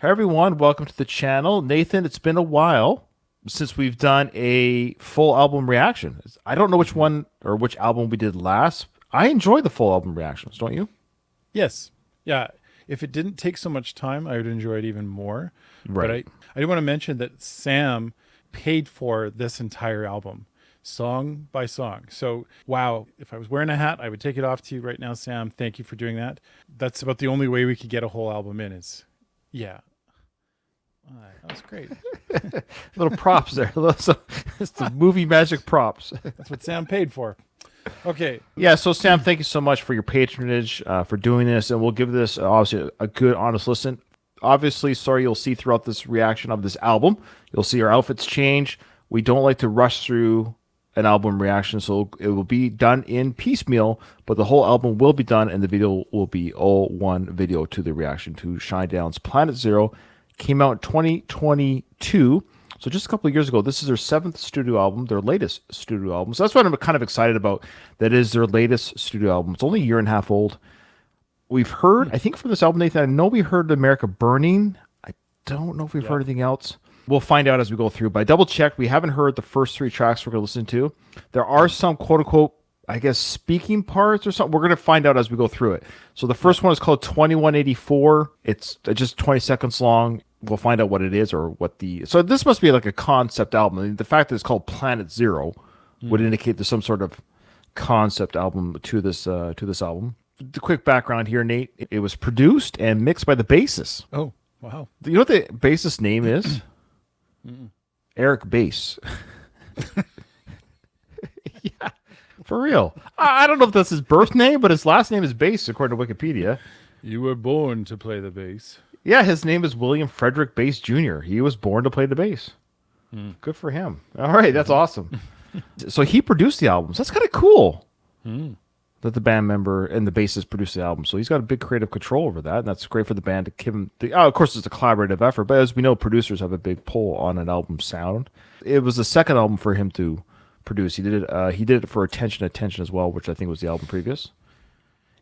Hey everyone, welcome to the channel. Nathan, it's been a while since we've done a full album reaction. I don't know which one or which album we did last. I enjoy the full album reactions, don't you? Yes. Yeah. If it didn't take so much time, I would enjoy it even more. Right. But I do want to mention that Sam paid for this entire album, song by song. So, wow, if I was wearing a hat, I would take it off to you right now, Sam. Thank you for doing that. That's about the only way we could get a whole album in is, yeah. That was great. Little props there. It's the movie magic props. That's what Sam paid for. Okay. Yeah, so Sam, thank you so much for your patronage, for doing this, and we'll give this obviously a good, honest listen. Obviously, sorry, you'll see throughout this reaction of this album, you'll see our outfits change. We don't like to rush through an album reaction, so it will be done in piecemeal, but the whole album will be done, and the video will be all one video to the reaction to Shinedown's Planet Zero. Came out in 2022. So just a couple of years ago. This is their 7th studio album, their latest studio album. So that's what I'm kind of excited about. That is their latest studio album. It's only a year and a half old. We've heard, I think from this album, Nathan, I know we heard America Burning. I don't know if we've heard anything else. We'll find out as we go through. But I double checked. We haven't heard the first 3 tracks we're going to listen to. There are some quote unquote, I guess, speaking parts or something. We're going to find out as we go through it. So the first one is called 2184. It's just 20 seconds long. We'll find out what it is or what the... So this must be like a concept album. I mean, the fact that it's called Planet Zero would indicate there's some sort of concept album to this album. The quick background here, Nate. It was produced and mixed by the bassist. Oh, wow. You know what the bassist's name is? Eric Bass. Yeah. For real. I don't know if that's his birth name, but his last name is Bass, according to Wikipedia. You were born to play the bass. Yeah, his name is William Frederick Bass Jr. He was born to play the bass. Good for him. All right, that's awesome. So he produced the album. So that's kind of cool that the band member and the bassist produced the album. So he's got a big creative control over that, and that's great for the band to give him the... Oh, of course, it's a collaborative effort, but as we know, producers have a big pull on an album's sound. It was the second album for him to produce. He did it for Attention as well, which I think was the album previous.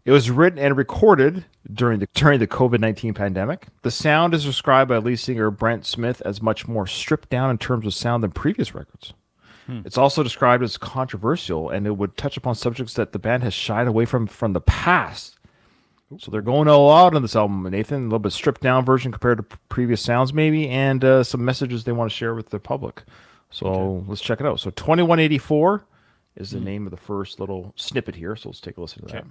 It was written and recorded during the COVID-19 pandemic. The sound is described by lead singer Brent Smith as much more stripped down in terms of sound than previous records. It's also described as controversial, and it would touch upon subjects that the band has shied away from the past. So they're going all out on this album, Nathan. A little bit stripped down version compared to previous sounds maybe, and some messages they want to share with the public. So let's check it out. So 2184 is the name of the first little snippet here. So let's take a listen to that.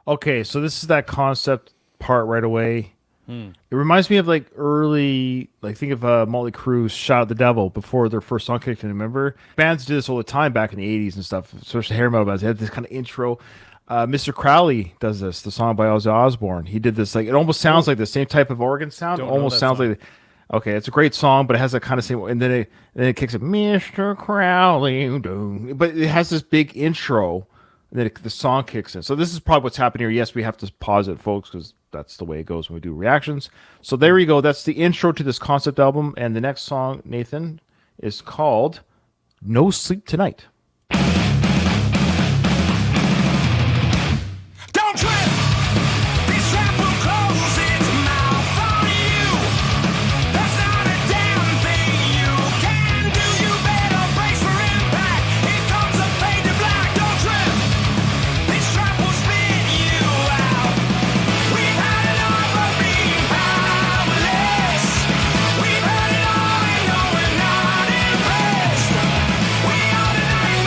Okay, so this is that concept part right away. It reminds me of like early, like think of Motley Crue's "Shout at the Devil" before their first song kicked in. Remember, bands did this all the time back in the '80s and stuff, especially hair metal bands. They had this kind of intro. Mr. Crowley does this. The song by Ozzy Osbourne. He did this. Like it almost sounds like the same type of organ sound. Don't Almost sounds like. Okay, it's a great song, but it has that kind of same. And then it kicks up, Mr. Crowley, but it has this big intro. And then the song kicks in. So this is probably what's happening here. Yes, we have to pause it, folks, because that's the way it goes when we do reactions. So there you go. That's the intro to this concept album. And the next song, Nathan, is called No Sleep Tonight. Don't trip! This trap will close its mouth on you. That's not a damn thing you can do. You better brace for impact. Here comes a fade to black. Don't trip! This trap will spit you out. We've had enough of being powerless. We've had it all and no, we're not impressed. We are tonight.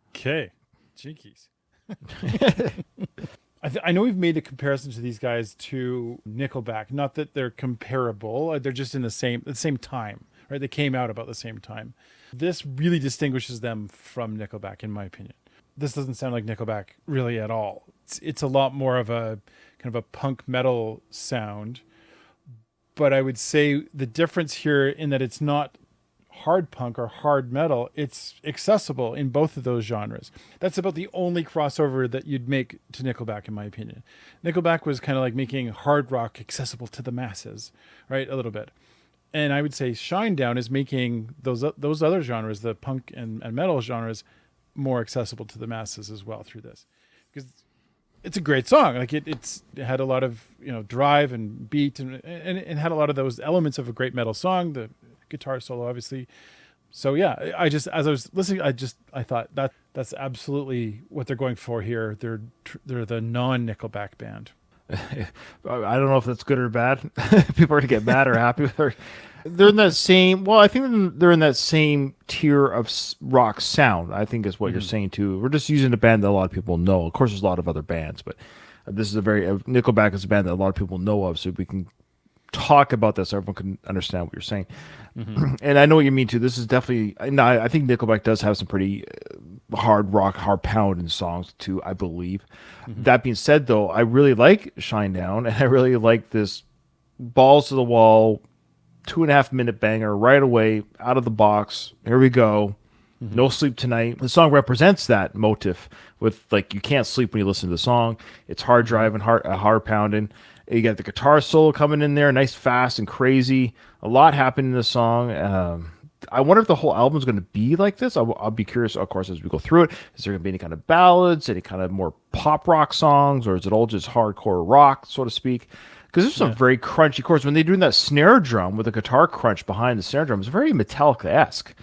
Okay. Jinkies. I know we've made a comparison to these guys to Nickelback. Not that they're comparable. They're just in the same time, right? They came out about the same time. This really distinguishes them from Nickelback, in my opinion. This doesn't sound like Nickelback really at all. It's a lot more of a kind of a punk metal sound. But I would say the difference here in that it's not hard punk or hard metal, it's accessible in both of those genres. That's about the only crossover that you'd make to Nickelback, in my opinion. Nickelback was kind of like making hard rock accessible to the masses, right? A little bit. And I would say Shinedown is making those other genres, the punk and metal genres, more accessible to the masses as well through this. Because it's a great song. Like it had a lot of, drive and beat and it had a lot of those elements of a great metal song. The guitar solo, obviously. So yeah, as I was listening, I thought that's absolutely what they're going for here. They're the non-Nickelback band. I don't know if that's good or bad. People are to get mad or happy with her. They're in that same. Well, I think they're in that same tier of rock sound. I think is what you're saying too. We're just using a band that a lot of people know. Of course, there's a lot of other bands, but this is Nickelback is a band that a lot of people know of, so we can talk about this so everyone can understand what you're saying. And I know what you mean too. This is definitely. No, I think Nickelback does have some pretty hard rock, hard pounding songs too, I believe. That being said, though, I really like Shinedown, and I really like this balls to the wall, 2.5 minute banger right away out of the box. Here we go. No Sleep Tonight. The song represents that motif with like you can't sleep when you listen to the song. It's hard driving, hard pounding. You got the guitar solo coming in there, nice, fast, and crazy. A lot happened in the song. I wonder if the whole album is going to be like this. I'll be curious, of course, as we go through it. Is there going to be any kind of ballads, any kind of more pop rock songs, or is it all just hardcore rock, so to speak? Because there's some very crunchy chords. When they're doing that snare drum with the guitar crunch behind the snare drum, it's very Metallica-esque.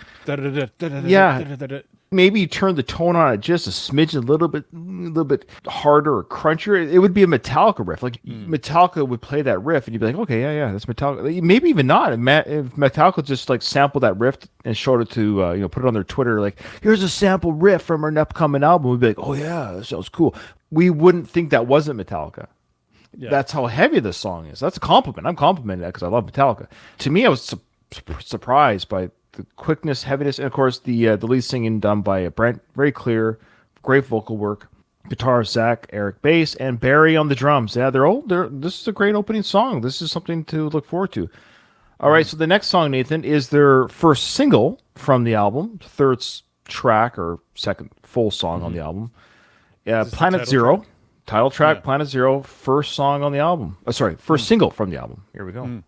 Yeah. Maybe you turn the tone on it just a smidge, a little bit harder or crunchier. It would be a Metallica riff. Like Metallica would play that riff, and you'd be like, okay, yeah, that's Metallica. Maybe even not. If Metallica just like sampled that riff and showed it to put it on their Twitter, like here's a sample riff from our upcoming album, we'd be like, oh yeah, that sounds cool. We wouldn't think that wasn't Metallica. Yeah. That's how heavy this song is. That's a compliment. I'm complimenting that because I love Metallica. To me, I was surprised by the quickness, heaviness, and of course the lead singing done by Brent, very clear, great vocal work. Guitar, Zach, Eric bass, and Barry on the drums. Yeah, this is a great opening song. This is something to look forward to. All right, so the next song, Nathan, is their first single from the album, third track or second full song on the album. Planet Zero, title track, Planet Zero, first song on the album. First single from the album. Here we go.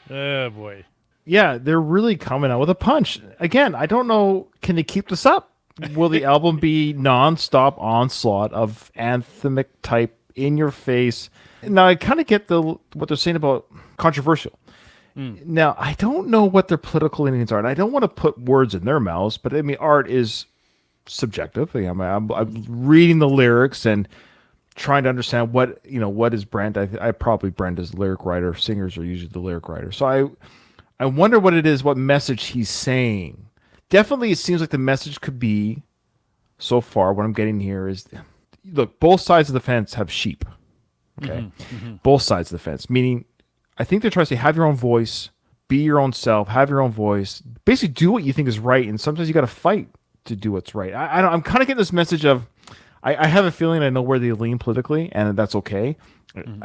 Oh boy. Yeah, they're really coming out with a punch. Again, I don't know. Can they keep this up? Will the album be non-stop onslaught of anthemic type, in your face? Now, I kind of get what they're saying about controversial. Now, I don't know what their political leanings are, and I don't want to put words in their mouths, but I mean, art is subjective. I'm reading the lyrics and trying to understand what is Brent. I probably Brent is the lyric writer. Singers are usually the lyric writer. So I wonder what it is, what message he's saying. Definitely, it seems like the message could be, so far, what I'm getting here is, look, both sides of the fence have sheep. Okay? Both sides of the fence, meaning, I think they're trying to say, have your own voice, be your own self, have your own voice, basically do what you think is right, and sometimes you got to fight to do what's right. I'm kind of getting this message of, I have a feeling I know where they lean politically, and that's okay.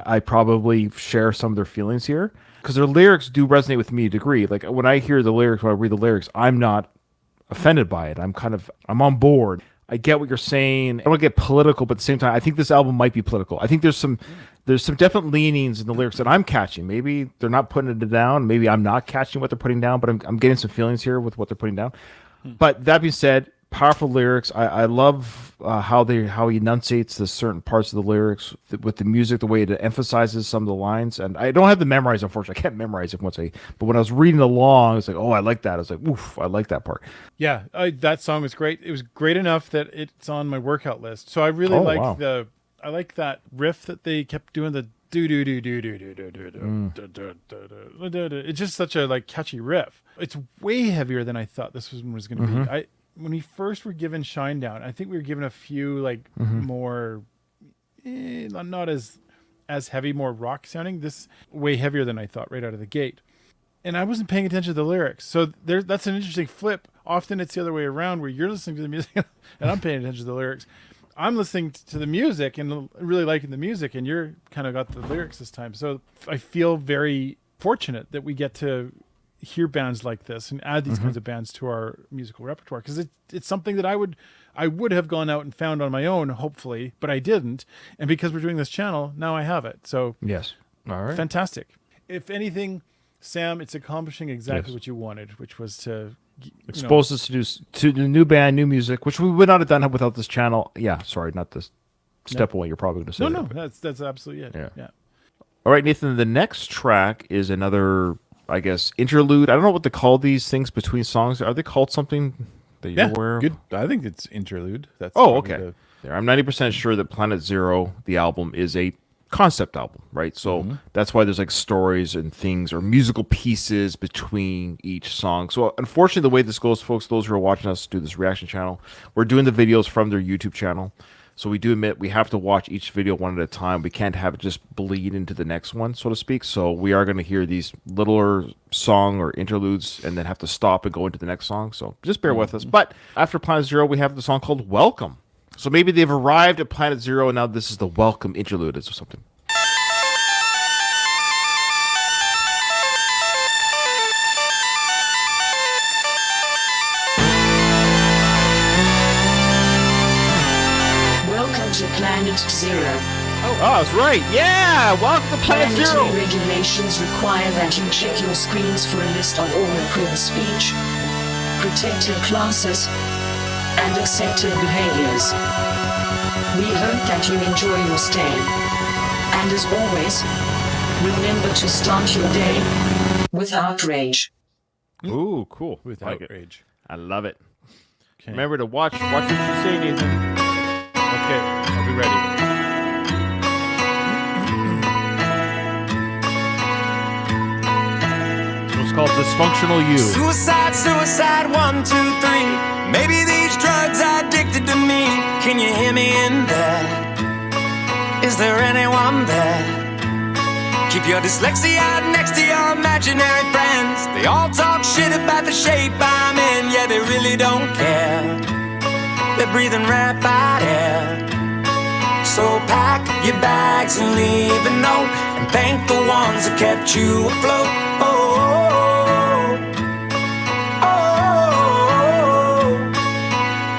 I probably share some of their feelings here, because their lyrics do resonate with me to a degree. Like, when I hear the lyrics, when I read the lyrics, I'm not offended by it. I'm on board. I get what you're saying. I don't get political, but at the same time, I think this album might be political. I think there's some definite leanings in the lyrics that I'm catching. Maybe they're not putting it down. Maybe I'm not catching what they're putting down, but I'm getting some feelings here with what they're putting down. But that being said, powerful lyrics. I love how he enunciates the certain parts of the lyrics with the music, the way it emphasizes some of the lines. And I don't have them memorized, unfortunately. I can't memorize it but when I was reading along, it's like, oh, I like that. I was like, oof, I like that part. Yeah, that song was great. It was great enough that it's on my workout list. So I really I like that riff that they kept doing, the do do do do do do do do do. It's just such a catchy riff. It's way heavier than I thought this was going to be. When we first were given Shinedown, I think we were given a few more, not as heavy, more rock sounding. This way heavier than I thought right out of the gate. And I wasn't paying attention to the lyrics. So that's an interesting flip. Often it's the other way around, where you're listening to the music and I'm paying attention to the lyrics. I'm listening to the music and really liking the music, and you're kind of got the lyrics this time. So I feel very fortunate that we get to hear bands like this and add these kinds of bands to our musical repertoire, because it's something that I would have gone out and found on my own, hopefully, but I didn't. And because we're doing this channel, now I have it. So yes, all right, fantastic. If anything, Sam, it's accomplishing exactly what you wanted, which was to expose us to the new band, new music, which we would not have done without this channel. Yeah, sorry, not this step away. You're probably going to say no. That's absolutely it. Yeah. All right, Nathan. The next track is another, I guess, interlude. I don't know what to call these things between songs. Are they called something that you're aware of? Good. I think it's interlude. That's okay. I'm 90% sure that Planet Zero, the album, is a concept album, right? So that's why there's stories and things or musical pieces between each song. So unfortunately, the way this goes, folks, those who are watching us do this reaction channel, we're doing the videos from their YouTube channel. So we do admit we have to watch each video one at a time. We can't have it just bleed into the next one, so to speak. So we are going to hear these littler song or interludes and then have to stop and go into the next song. So just bear with us. But after Planet Zero, we have the song called Welcome. So maybe they've arrived at Planet Zero and now this is the welcome interlude or something. To Planet Zero. Oh, that's right. Yeah, welcome to Planet Zero. Planetary regulations require that you check your screens for a list of all approved speech, protected classes, and accepted behaviors. We hope that you enjoy your stay. And as always, remember to start your day with outrage. Ooh, cool. With like outrage. I love it. Okay. Remember to watch what you say, Nathan. Okay, I'll be ready. So it's called Dysfunctional You. Suicide, 1, 2, 3. Maybe these drugs are addicted to me. Can you hear me in there? Is there anyone there? Keep your dyslexia next to your imaginary friends. They all talk shit about the shape I'm in. Yeah, they really don't care. They're breathing rarefied air. So pack your bags and leave a note, and thank the ones that kept you afloat.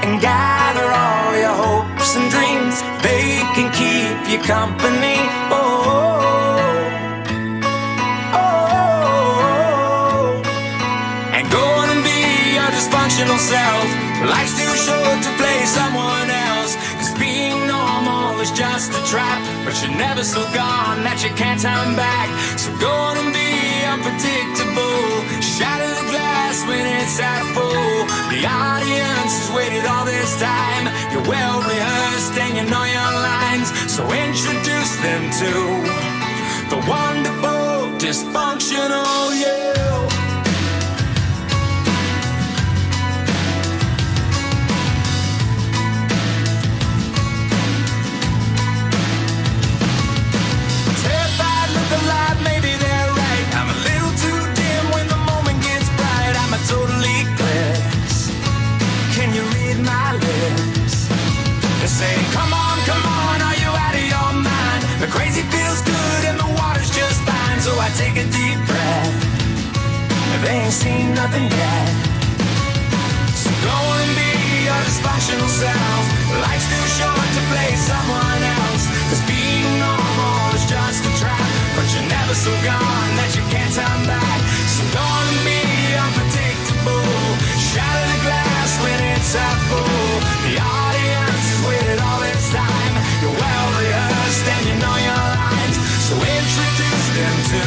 And gather all your hopes and dreams. They can keep you company. dysfunctional self. Life's too short to play someone else. Cause being normal is just a trap. But you're never so gone that you can't turn back. So go on and be unpredictable. Shatter the glass when it's half full. The audience has waited all this time. You're well rehearsed and you know your lines. So introduce them to the wonderful dysfunctional you. Terrified, look alive, maybe they're right. I'm a little too dim when the moment gets bright. I'm a total eclipse. Can you read my lips? They say, come on, are you out of your mind? The crazy feels good and the water's just fine. So I take a deep breath. They ain't seen nothing yet. So go and be your dysfunctional self. Life's too short to play someone else. Cause being normal is just a trap. But you're never so gone that you can't turn back. So go and be unpredictable. Shatter the glass when it's half full. The audience has waited all this time. You're well rehearsed and you know your lines. So introduce them to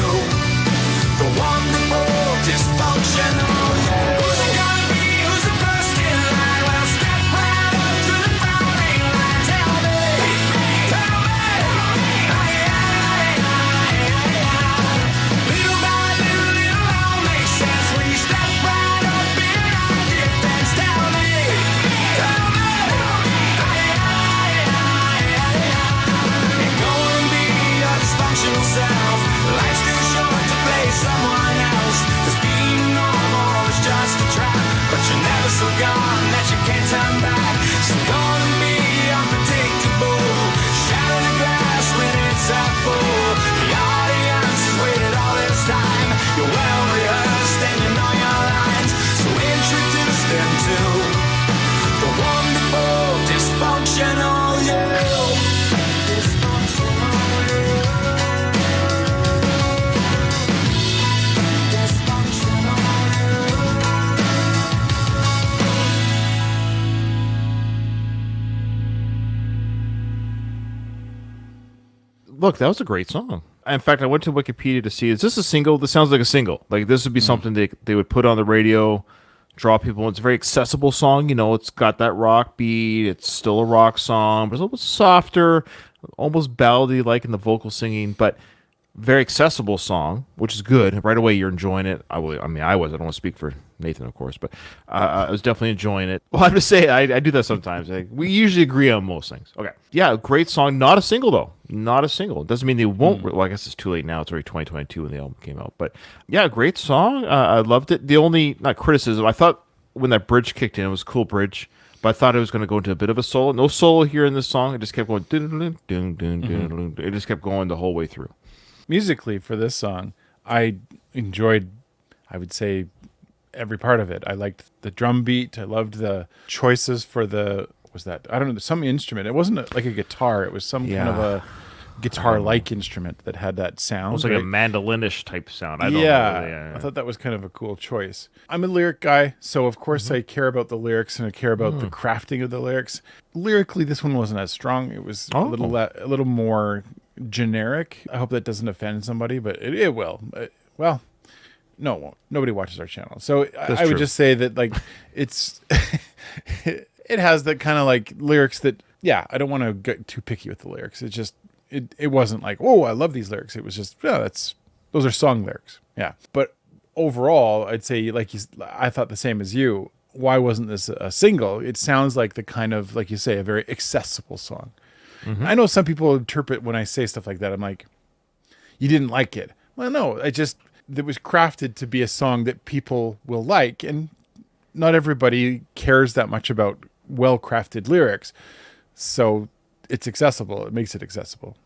the wonderful dysfunctional you. Who's it gonna be? Who's the first in line? Well, step right up to the firing line. Tell me. Little by little, it all makes sense when you step right up in our defense. Tell me. And go and be your dysfunctional self. Life's too short to play someone else. Cause being normal is just a trap. But you're never so gone that you can't turn back. So go and be unpredictable. Shatter the glass when it's half full. The audience has waited all this time. You're well rehearsed and you know your lines. So introduce them to the wonderful dysfunctional you. Dysfunctional you. Look, that was a great song. In fact, I went to Wikipedia to see, is this a single? This sounds like a single. Like, this would be something they would put on the radio, draw people. It's a very accessible song. You know, it's got that rock beat. It's still a rock song, but it's a little softer, almost ballady-like in the vocal singing, but very accessible song, which is good. Right away, you're enjoying it. I was. I don't want to speak for Nathan, of course, but I was definitely enjoying it. Well, I'm just saying, I do that sometimes. We usually agree on most things. Okay. Yeah, great song. Not a single, though. Not a single. It doesn't mean they won't. Well, I guess it's too late now. It's already 2022 when the album came out. But yeah, great song. I loved it. The only, not criticism, I thought when that bridge kicked in, it was a cool bridge, but I thought it was going to go into a bit of a solo. No solo here in this song. It just kept going. It just kept going the whole way through. Musically, for this song, I enjoyed, I would say, every part of it. I liked the drum beat. I loved the choices for I don't know, some instrument. It wasn't like a guitar. It was some kind of a guitar-like instrument that had that sound. Almost like a mandolinish type sound. I don't know. Yeah. I thought that was kind of a cool choice. I'm a lyric guy, so of course I care about the lyrics and I care about the crafting of the lyrics. Lyrically, this one wasn't as strong. It was a little more generic. I hope that doesn't offend somebody, but it will. Well, no, it won't. Nobody watches our channel. So I would just say that, like, it's it has that kind of like lyrics that, yeah, I don't want to get too picky with the lyrics. It's just it wasn't like, oh, I love these lyrics. It was just, yeah, those are song lyrics. Yeah. But overall, I'd say, I thought the same as you. Why wasn't this a single? It sounds like the kind of, like you say, a very accessible song. Mm-hmm. I know some people interpret when I say stuff like that, I'm like, you didn't like it. Well, no, it was crafted to be a song that people will like, and not everybody cares that much about well-crafted lyrics. So it's accessible. It makes it accessible.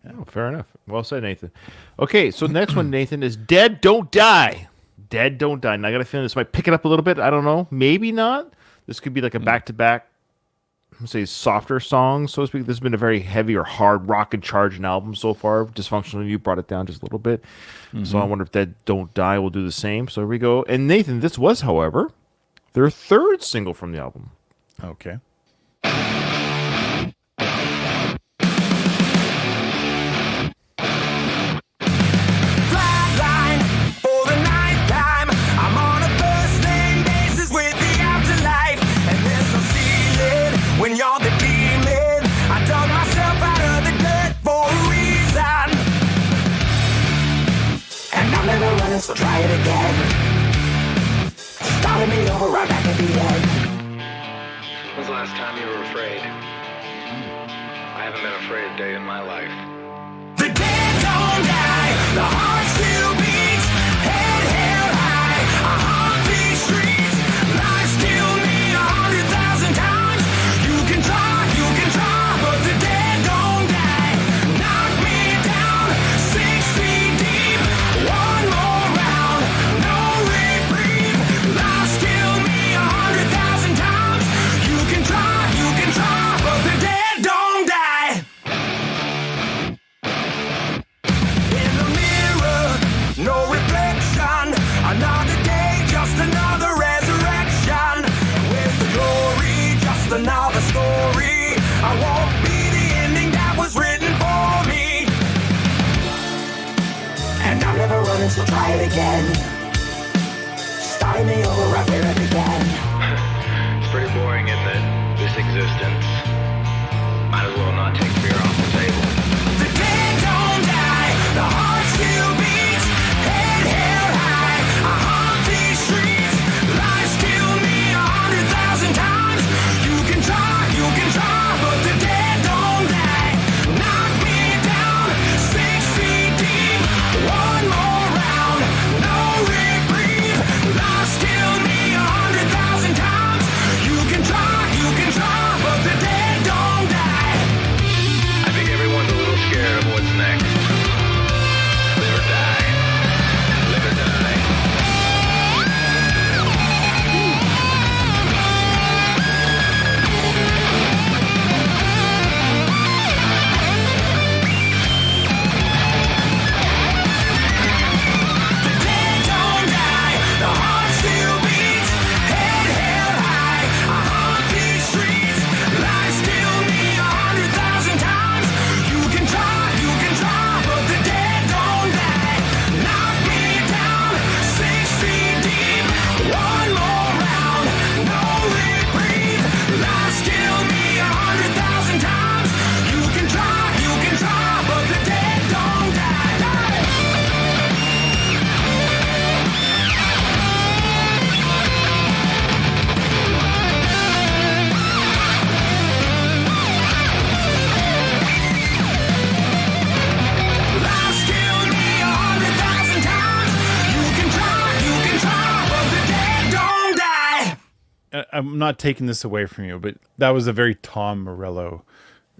Yeah. Oh, fair enough. Well said, Nathan. Okay, so the next one, Nathan, is Dead Don't Die. Dead Don't Die. Now, I got a feeling this might pick it up a little bit. I don't know. Maybe not. This could be like a back-to-back, say, softer song, so to speak. This has been a very heavy or hard rock and charging album so far. Dysfunctional, you brought it down just a little bit. So I wonder if Dead Don't Die will do the same. So here we go. And Nathan, this was, however, their third single from the album. Okay. Flatline for the ninth time. I'm on a first name basis with the afterlife, and there's no ceiling when you're the demon. I dug myself out of the dirt for a reason, and I'm never running, so try it again. Starting me over right back at the end. When's the last time you were afraid? I haven't been afraid a day in my life. The dead don't die, the heart still beats, head held high, I haunt these streets, lies kill me 100,000 times, you can try, but the dead don't die, knock me down, 6 feet deep, one more round, no reprieve, lies kill me 100,000 times, you can try, but the dead don't die. In the mirror, no reflection. Another day, just another resurrection. Where's the glory? Just another story. I won't be the ending that was written for me. And I'm never running, so try it again. Starting me over right where it began. It's pretty boring, isn't it? This existence. Might as well not take beer off the table. The dead don't die, the heart still beats, head held high, I haunt these streets, lies kill me 100,000 times, you can try, but the dead don't die, knock me down, 6 feet deep, one more round, no reprieve, lies kill me 100,000 times, you can try, but the dead don't die. I think everyone's a little scared of what's next. Live or die. Live or die. The dead don't die, the heart still beats, head held high, I haunt these streets, lies kill me 100,000 times, you can try, but the dead don't die, knock me down, 6 feet deep, one more round, no reprieve, lies kill me 100,000 times, you can try, but the dead don't die. Lies kill me 100,000 times. You can try, but the dead don't die. I'm not taking this away from you, but that was a very Tom Morello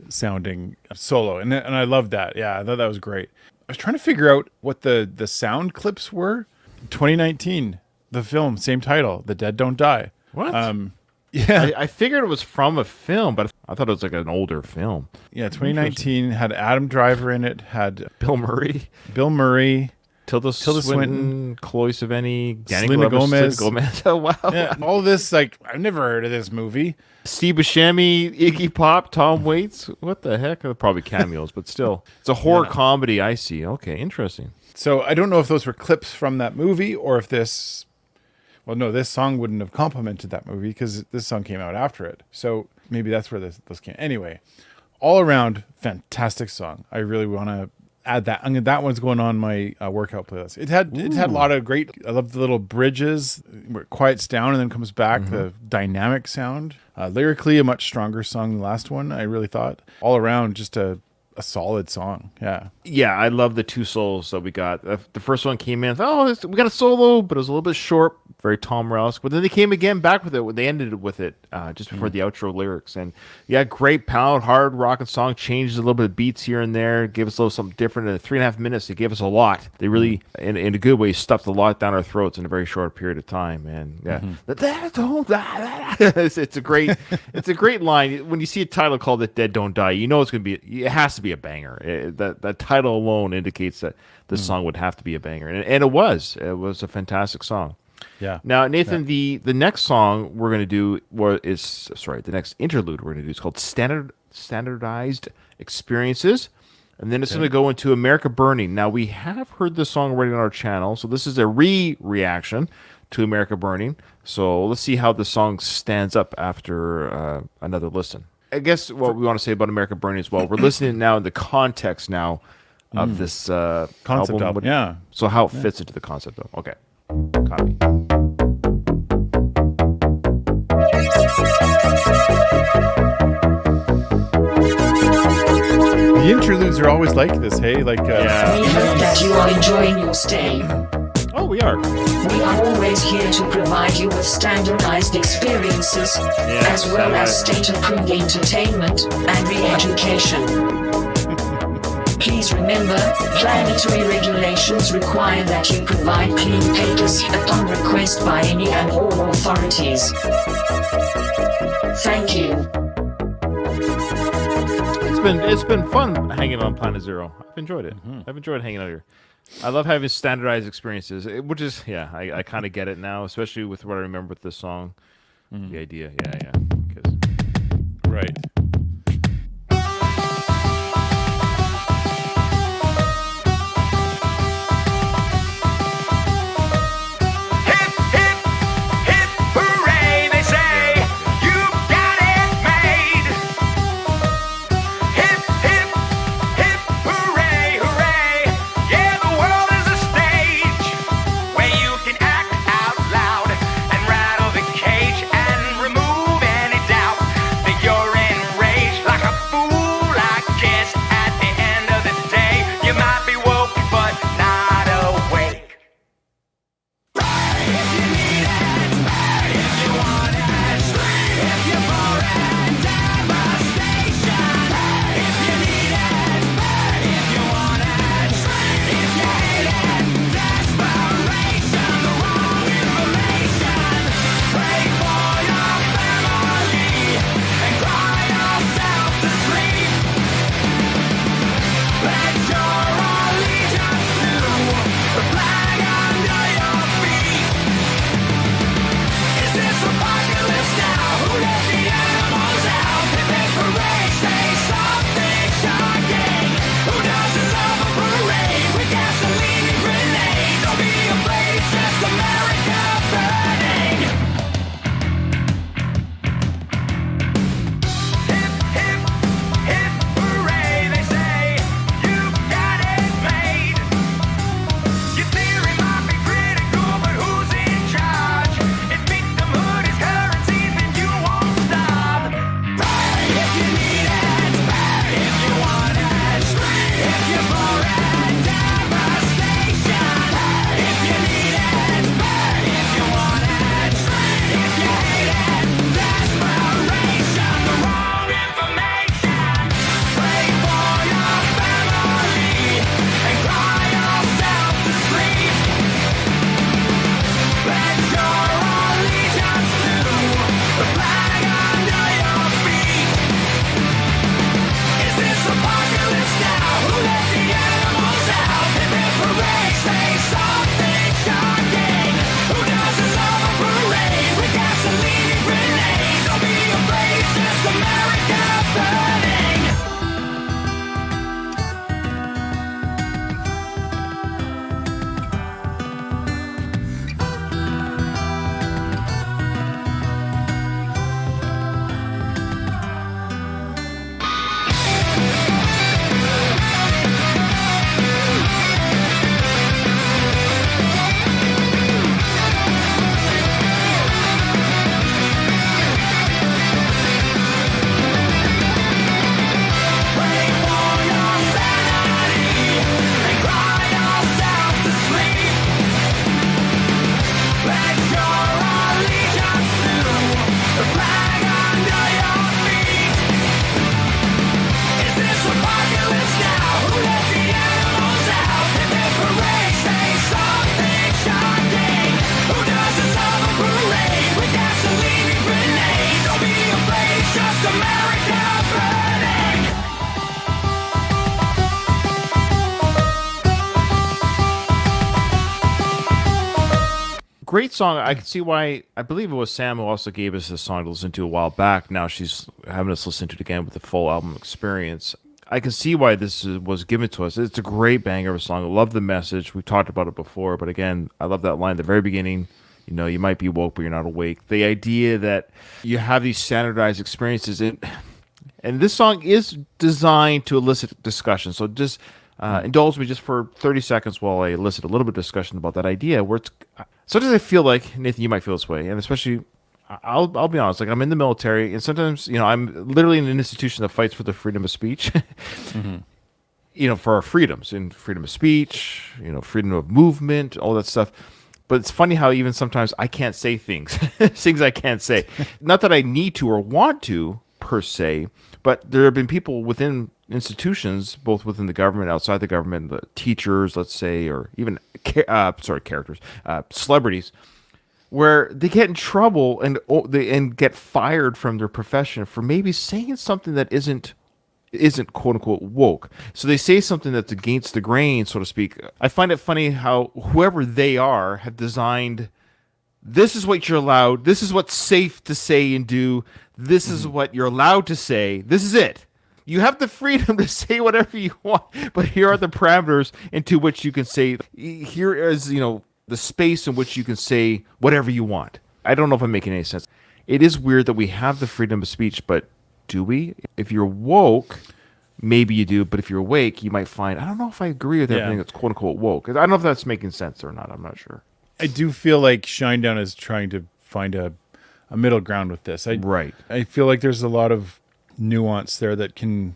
sounding solo, and I loved that. Yeah, I thought that was great. I was trying to figure out what the sound clips were. 2019, the film, same title, The Dead Don't Die. What? Yeah, I figured it was from a film, but I thought it was like an older film. yeah. 2019 had Adam Driver in it, had Bill Murray, Bill Murray, Tilda Swinton, Swinton, Chloe Sevigny, Danny Selena Glover, Gomez. Selena Gomez. Oh, wow. yeah, all this. Like, I've never heard of this movie. Steve Buscemi, Iggy Pop, Tom Waits. What the heck? Probably cameos, but still. It's a horror comedy, I see. Okay, interesting. So I don't know if those were clips from that movie or if this. Well, no, this song wouldn't have complemented that movie because this song came out after it. So maybe that's where those came. Anyway, all around, fantastic song. I really want to add that. That one's going on my workout playlist. It had a lot of great. I love the little bridges where it quiets down and then comes back. The dynamic sound. Lyrically, a much stronger song than the last one. I really thought. All around, just a solid song. Yeah. Yeah, I love the two solos that we got. The first one came in, we got a solo, but it was a little bit short, very Tom Morello. But then they came again back with it when they ended with it just before the outro lyrics. And yeah, great pound, hard rocking song. Changed a little bit of beats here and there, gave us a little something different. In 3.5 minutes, they gave us a lot. They really, in a good way, stuffed a lot down our throats in a very short period of time. And yeah, it's a great line. When you see a title called "The Dead Don't Die," you know it's going to be. It has to be a banger. That title alone indicates that this song would have to be a banger, and it was. It was a fantastic song. Yeah. Now, Nathan, the next song we're going to do the next interlude we're going to do is called Standardized Experiences. And then it's going to go into America Burning. Now, we have heard this song already on our channel, so this is a reaction to America Burning. So let's see how the song stands up after another listen. I guess what we want to say about America Burning as well, we're listening now in the context now of this Concept album, yeah. So how it fits into the concept album. Okay. Copy. The interludes are always like this, hey? Like, We hope that you are enjoying your stay. Oh, we are. We are always here to provide you with standardized experiences, as well as state-approved entertainment and re-education. Please remember, planetary regulations require that you provide clean papers upon request by any and all authorities. Thank you. It's been fun hanging on Planet Zero. I've enjoyed it. I've enjoyed hanging out here. I love having standardized experiences, which is I kind of get it now, especially with what I remember with this song. The idea, yeah. 'Cause- right. Hip, hip, hip, hooray, they say. You've got it made. Hip, hip, hip, hooray, hooray. Yeah, the world is a stage where you can act out loud and rattle the cage and remove any doubt that you're in Great song. I can see why. I believe it was Sam who also gave us this song to listen to a while back. Now she's having us listen to it again with the full album experience. I can see why was given to us. It's a great banger of a song. I love the message. We've talked about it before, but again, I love that line at the very beginning. You know, you might be woke, but you're not awake. The idea that you have these standardized experiences, and this song is designed to elicit discussion. So just indulge me just for 30 seconds while I elicit a little bit of discussion about that idea. Where it's sometimes I feel like, Nathan, you might feel this way, and especially I'll be honest. Like, I'm in the military, and sometimes, you know, I'm literally in an institution that fights for the freedom of speech. You know, for our freedoms, and freedom of speech, you know, freedom of movement, all that stuff. But it's funny how even sometimes I can't say things, things I can't say. Not that I need to or want to per se, but there have been people within institutions, both within the government, outside the government, the teachers, let's say, or even characters, celebrities, where they get in trouble and get fired from their profession for maybe saying something that isn't quote unquote woke. So they say something that's against the grain, so to speak. I find it funny how whoever they are have designed, this is what you're allowed, this is what's safe to say and do, this is what you're allowed to say, this is it. You have the freedom to say whatever you want, but here are the parameters into which you can say, here is, you know, the space in which you can say whatever you want. I don't know if I'm making any sense. It is weird that we have the freedom of speech, but do we? If you're woke, maybe you do, but if you're awake, you might find, I don't know if I agree with everything that's quote unquote woke. I don't know if that's making sense or not. I'm not sure. I do feel like Shinedown is trying to find a middle ground with this. Right. I feel like there's a lot of nuance there that can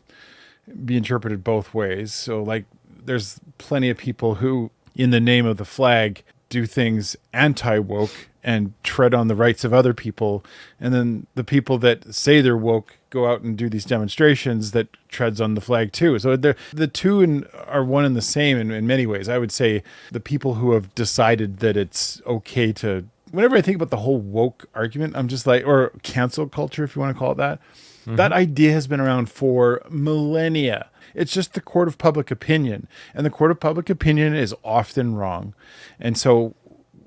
be interpreted both ways. So, like, there's plenty of people who, in the name of the flag, do things anti-woke and tread on the rights of other people. And then the people that say they're woke go out and do these demonstrations that treads on the flag too. So the two are one and the same in many ways. I would say the people who have decided that it's okay to, whenever I think about the whole woke argument, I'm just like, or cancel culture, if you want to call it that, that idea has been around for millennia. It's just the court of public opinion, and the court of public opinion is often wrong. And so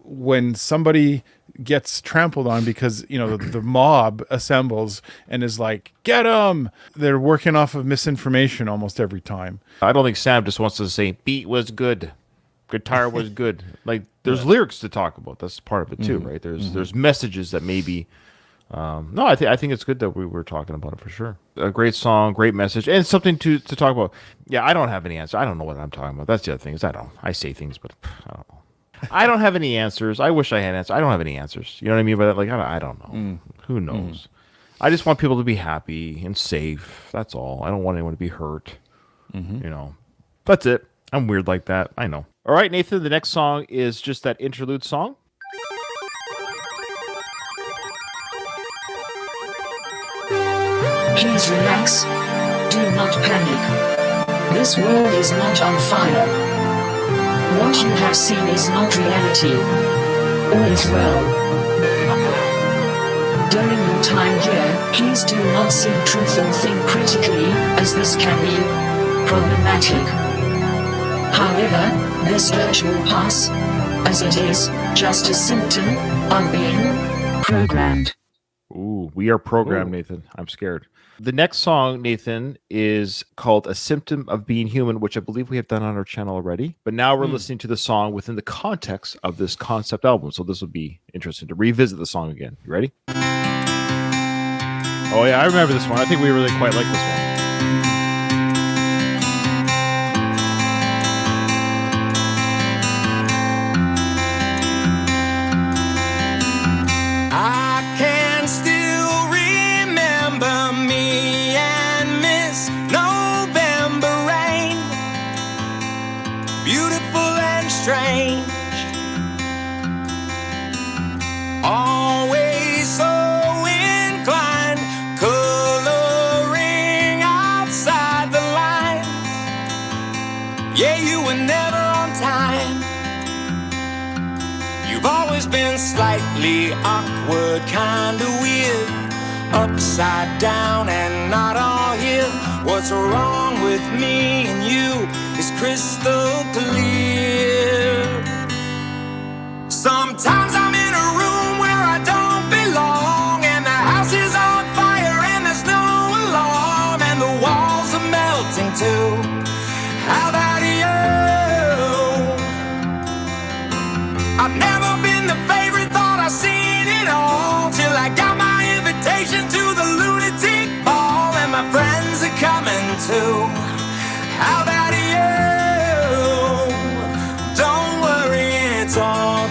when somebody gets trampled on because, you know, the mob assembles and is like, get them, they're working off of misinformation almost every time. I don't think Sam just wants to say beat was good, guitar was good. Like, there's lyrics to talk about. That's part of it too, right? There's messages that maybe. No, I think it's good that we were talking about it for sure. A great song, great message, and something to talk about. Yeah, I don't have any answer. I don't know what I'm talking about. That's the other thing is I say things, but I don't know. I don't have any answers. I wish I had answers. I don't have any answers. You know what I mean by that? Like, I don't know. Who knows? I just want people to be happy and safe. That's all. I don't want anyone to be hurt. You know, that's it. I'm weird like that. I know. All right, Nathan, the next song is just that interlude song. Please relax. Do not panic. This world is not on fire. What you have seen is not reality. All is well. During your time here, please do not seek truth or think critically, as this can be problematic. However, this urge will pass, as it is just a symptom of being programmed. Ooh, we are programmed, Nathan. I'm scared. The next song, Nathan, is called A Symptom of Being Human, which I believe we have done on our channel already. But now we're listening to the song within the context of this concept album. So this will be interesting to revisit the song again. You ready? Oh, yeah, I remember this one. I think we really quite like this one. I can still remember me and Miss November rain, beautiful and strange, always so inclined, coloring outside the lines. Yeah, you were never on time. You've always been slightly awkward, kinda weird, upside down and not all here. What's wrong with me and you is crystal clear. Sometimes I'm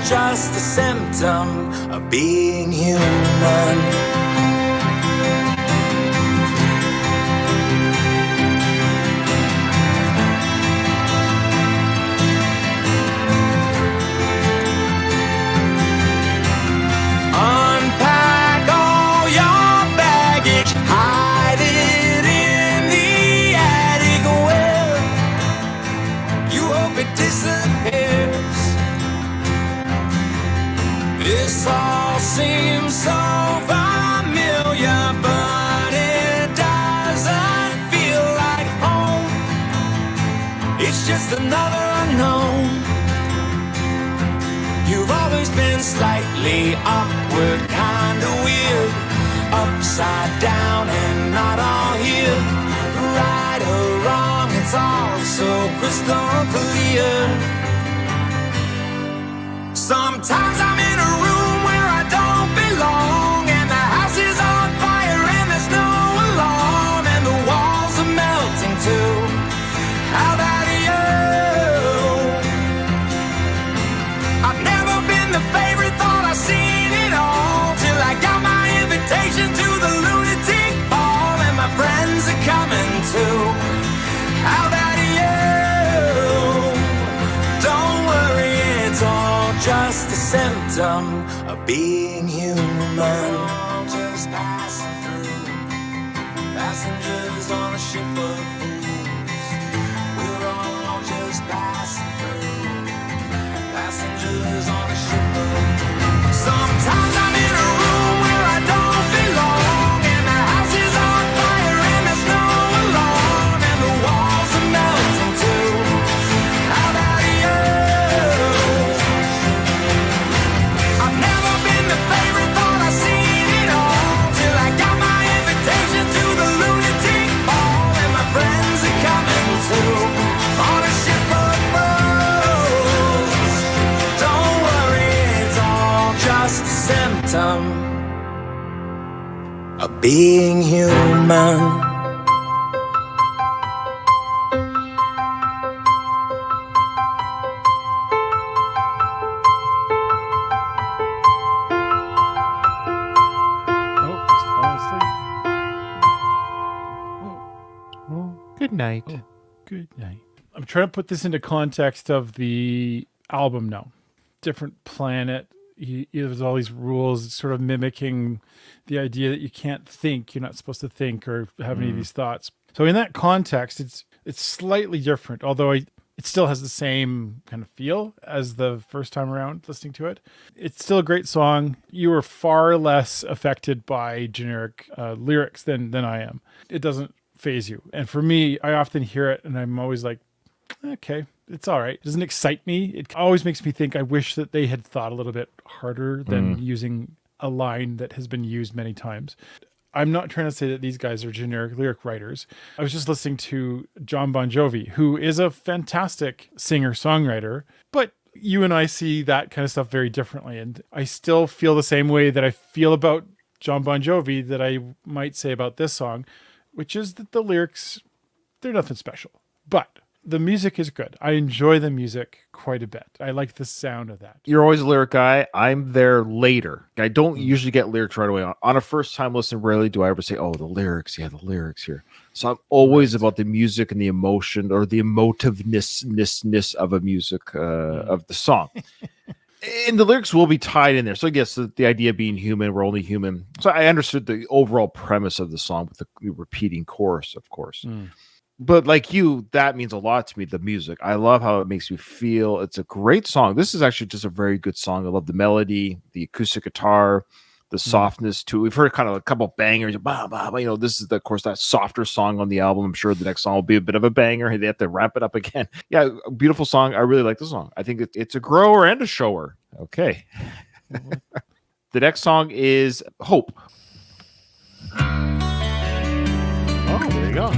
just a symptom of being human. Unpack all your baggage, hide it in the attic where you hope it disappears. This all seems so familiar, but it doesn't feel like home. It's just another unknown. You've always been slightly awkward, kinda weird, upside down and not all here. Right or wrong, it's all so crystal clear. Sometimes I'm in a room where I don't belong, and the house is on fire and there's no alarm, and the walls are melting too. How about you? I've never been the favorite, thought I've seen it all, till I got my invitation to the lunatic ball, and my friends are coming too. How about you? Don't worry, it's all just a symptom of being human. Just passing through, passengers on a ship of fools. We're all just passing through, passengers on a ship of fools. Sometimes I'm in a room where I don't belong, and the house is on fire and there's no alarm, and the walls are melting too. How about you? I've never been the favorite, thought I've seen it all, till I got my invitation to the lunatic ball, and my friends are coming too. On a ship of fools. Don't worry, it's all just a symptom of being human. Oh, it's falling asleep. Well, good night. Oh, good night. I'm trying to put this into context of the album now. Different planet. There's all these rules. It's sort of mimicking the idea that you can't think. You're not supposed to think or have any of these thoughts. So in that context, it's slightly different, although it still has the same kind of feel as the first time around listening to it. It's still a great song. You were far less affected by generic lyrics than I am. It doesn't phase you. And for me, I often hear it and I'm always like, okay, it's all right. It doesn't excite me. It always makes me think I wish that they had thought a little bit harder than using a line that has been used many times. I'm not trying to say that these guys are generic lyric writers. I was just listening to John Bon Jovi, who is a fantastic singer-songwriter, but you and I see that kind of stuff very differently. And I still feel the same way that I feel about John Bon Jovi that I might say about this song, which is that the lyrics, they're nothing special. But the music is good. I enjoy the music quite a bit. I like the sound of that. You're always a lyric guy. I'm there later. I don't usually get lyrics right away. On a first time listen, rarely do I ever say, oh, the lyrics. Yeah, the lyrics here. So I'm always about the music and the emotion or the emotiveness of a music of the song. And the lyrics will be tied in there. So I guess the idea being human, we're only human. So I understood the overall premise of the song with the repeating chorus, of course. But like you, that means a lot to me, the music. I love how it makes me feel. It's a great song. This is actually just a very good song. I love the melody, the acoustic guitar, the softness too. We've heard kind of a couple bangers. Bah, bah, bah. You know, this is, of course, that softer song on the album. I'm sure the next song will be a bit of a banger. They have to wrap it up again. Yeah, a beautiful song. I really like the song. I think it's a grower and a shower. Okay. The next song is Hope. Oh, there you go.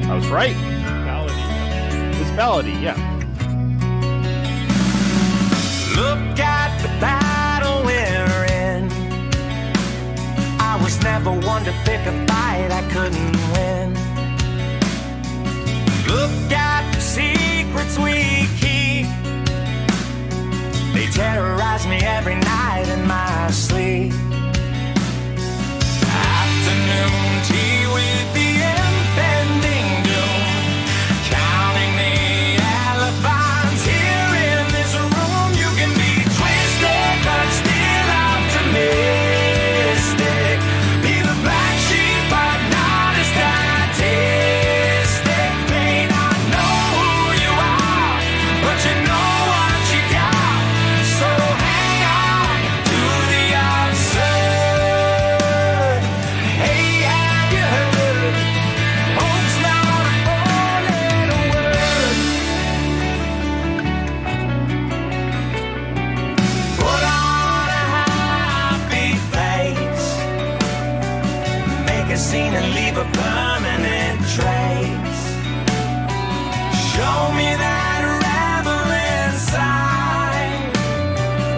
I was right. Ballady. It's ballady, yeah. Look at the battle we're in. I was never one to pick a fight I couldn't win. Look at the secrets we keep. leave a permanent trace. Show me that rebel inside,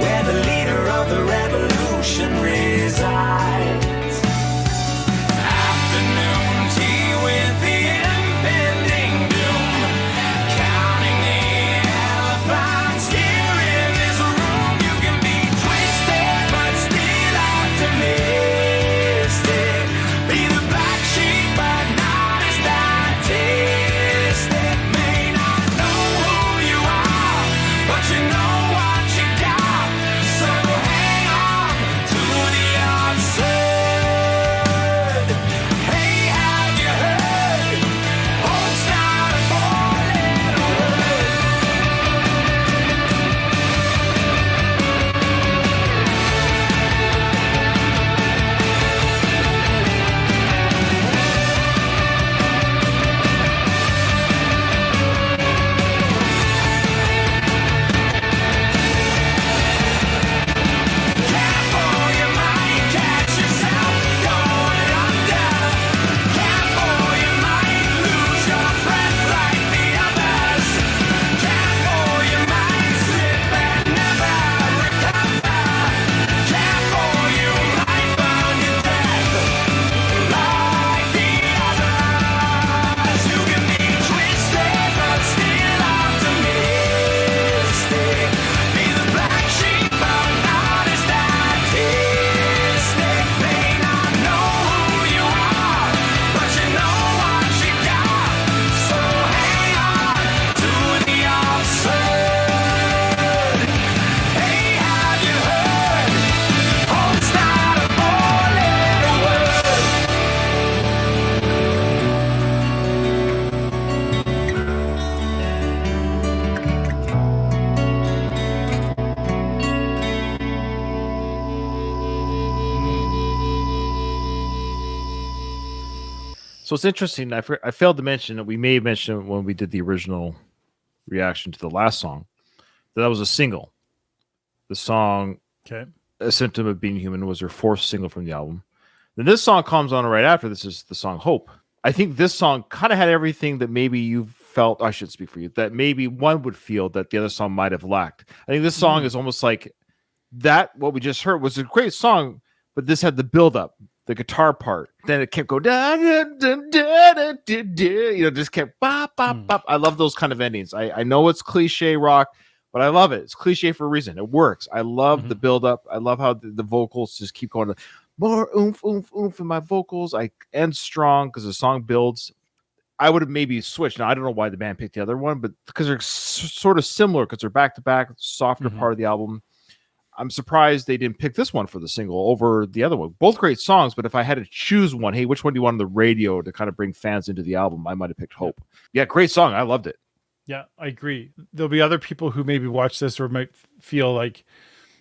where the leader of the revolution resides. Afternoon tea with the impending doom, counting the elephants here in this room. You can be twisted but still optimistic. Be the black sheep but not a statistic. May not know who you are, but you know what you got. So hang on to the absurd. Hey, have you heard? Hope's not a four-letter word. Careful, you might catch yourself going under. Careful, you might lose your breath like the others. Careful, you might slip and never recover. Careful, you might burn to death like the others. You can be twisted but still optimistic. Be the black sheep but not a statistic. May not know who you are, but you know what you got. So hang on to the absurd. Hey, have you heard? Hope's not a four-letter word. So it's interesting. I failed to mention that we may have mentioned it when we did the original reaction to the last song that was a single. The song Okay. "A Symptom of Being Human" was their fourth single from the album. Then this song comes on right after. This is the song "Hope." I think this song kind of had everything that maybe you felt. I should speak for you. That maybe one would feel that the other song might have lacked. I think this song is almost like that. What we just heard was a great song, but this had the build up, the guitar part. Then it kept going, da, da, da, da, da, da, da, just kept bop, bop, bop. I love those kind of endings. I know it's cliche rock, but I love it. It's cliche for a reason. It works. I love the build up. I love how the vocals just keep going. More oomph, oomph, oomph in my vocals. I end strong because the song builds. I would have maybe switched. Now, I don't know why the band picked the other one, but because they're sort of similar, because they're back to back, softer part of the album. I'm surprised they didn't pick this one for the single over the other one. Both great songs, but if I had to choose one, hey, which one do you want on the radio to kind of bring fans into the album? I might have picked Hope. Yeah, great song. I loved it. Yeah, I agree. There'll be other people who maybe watch this or might feel like,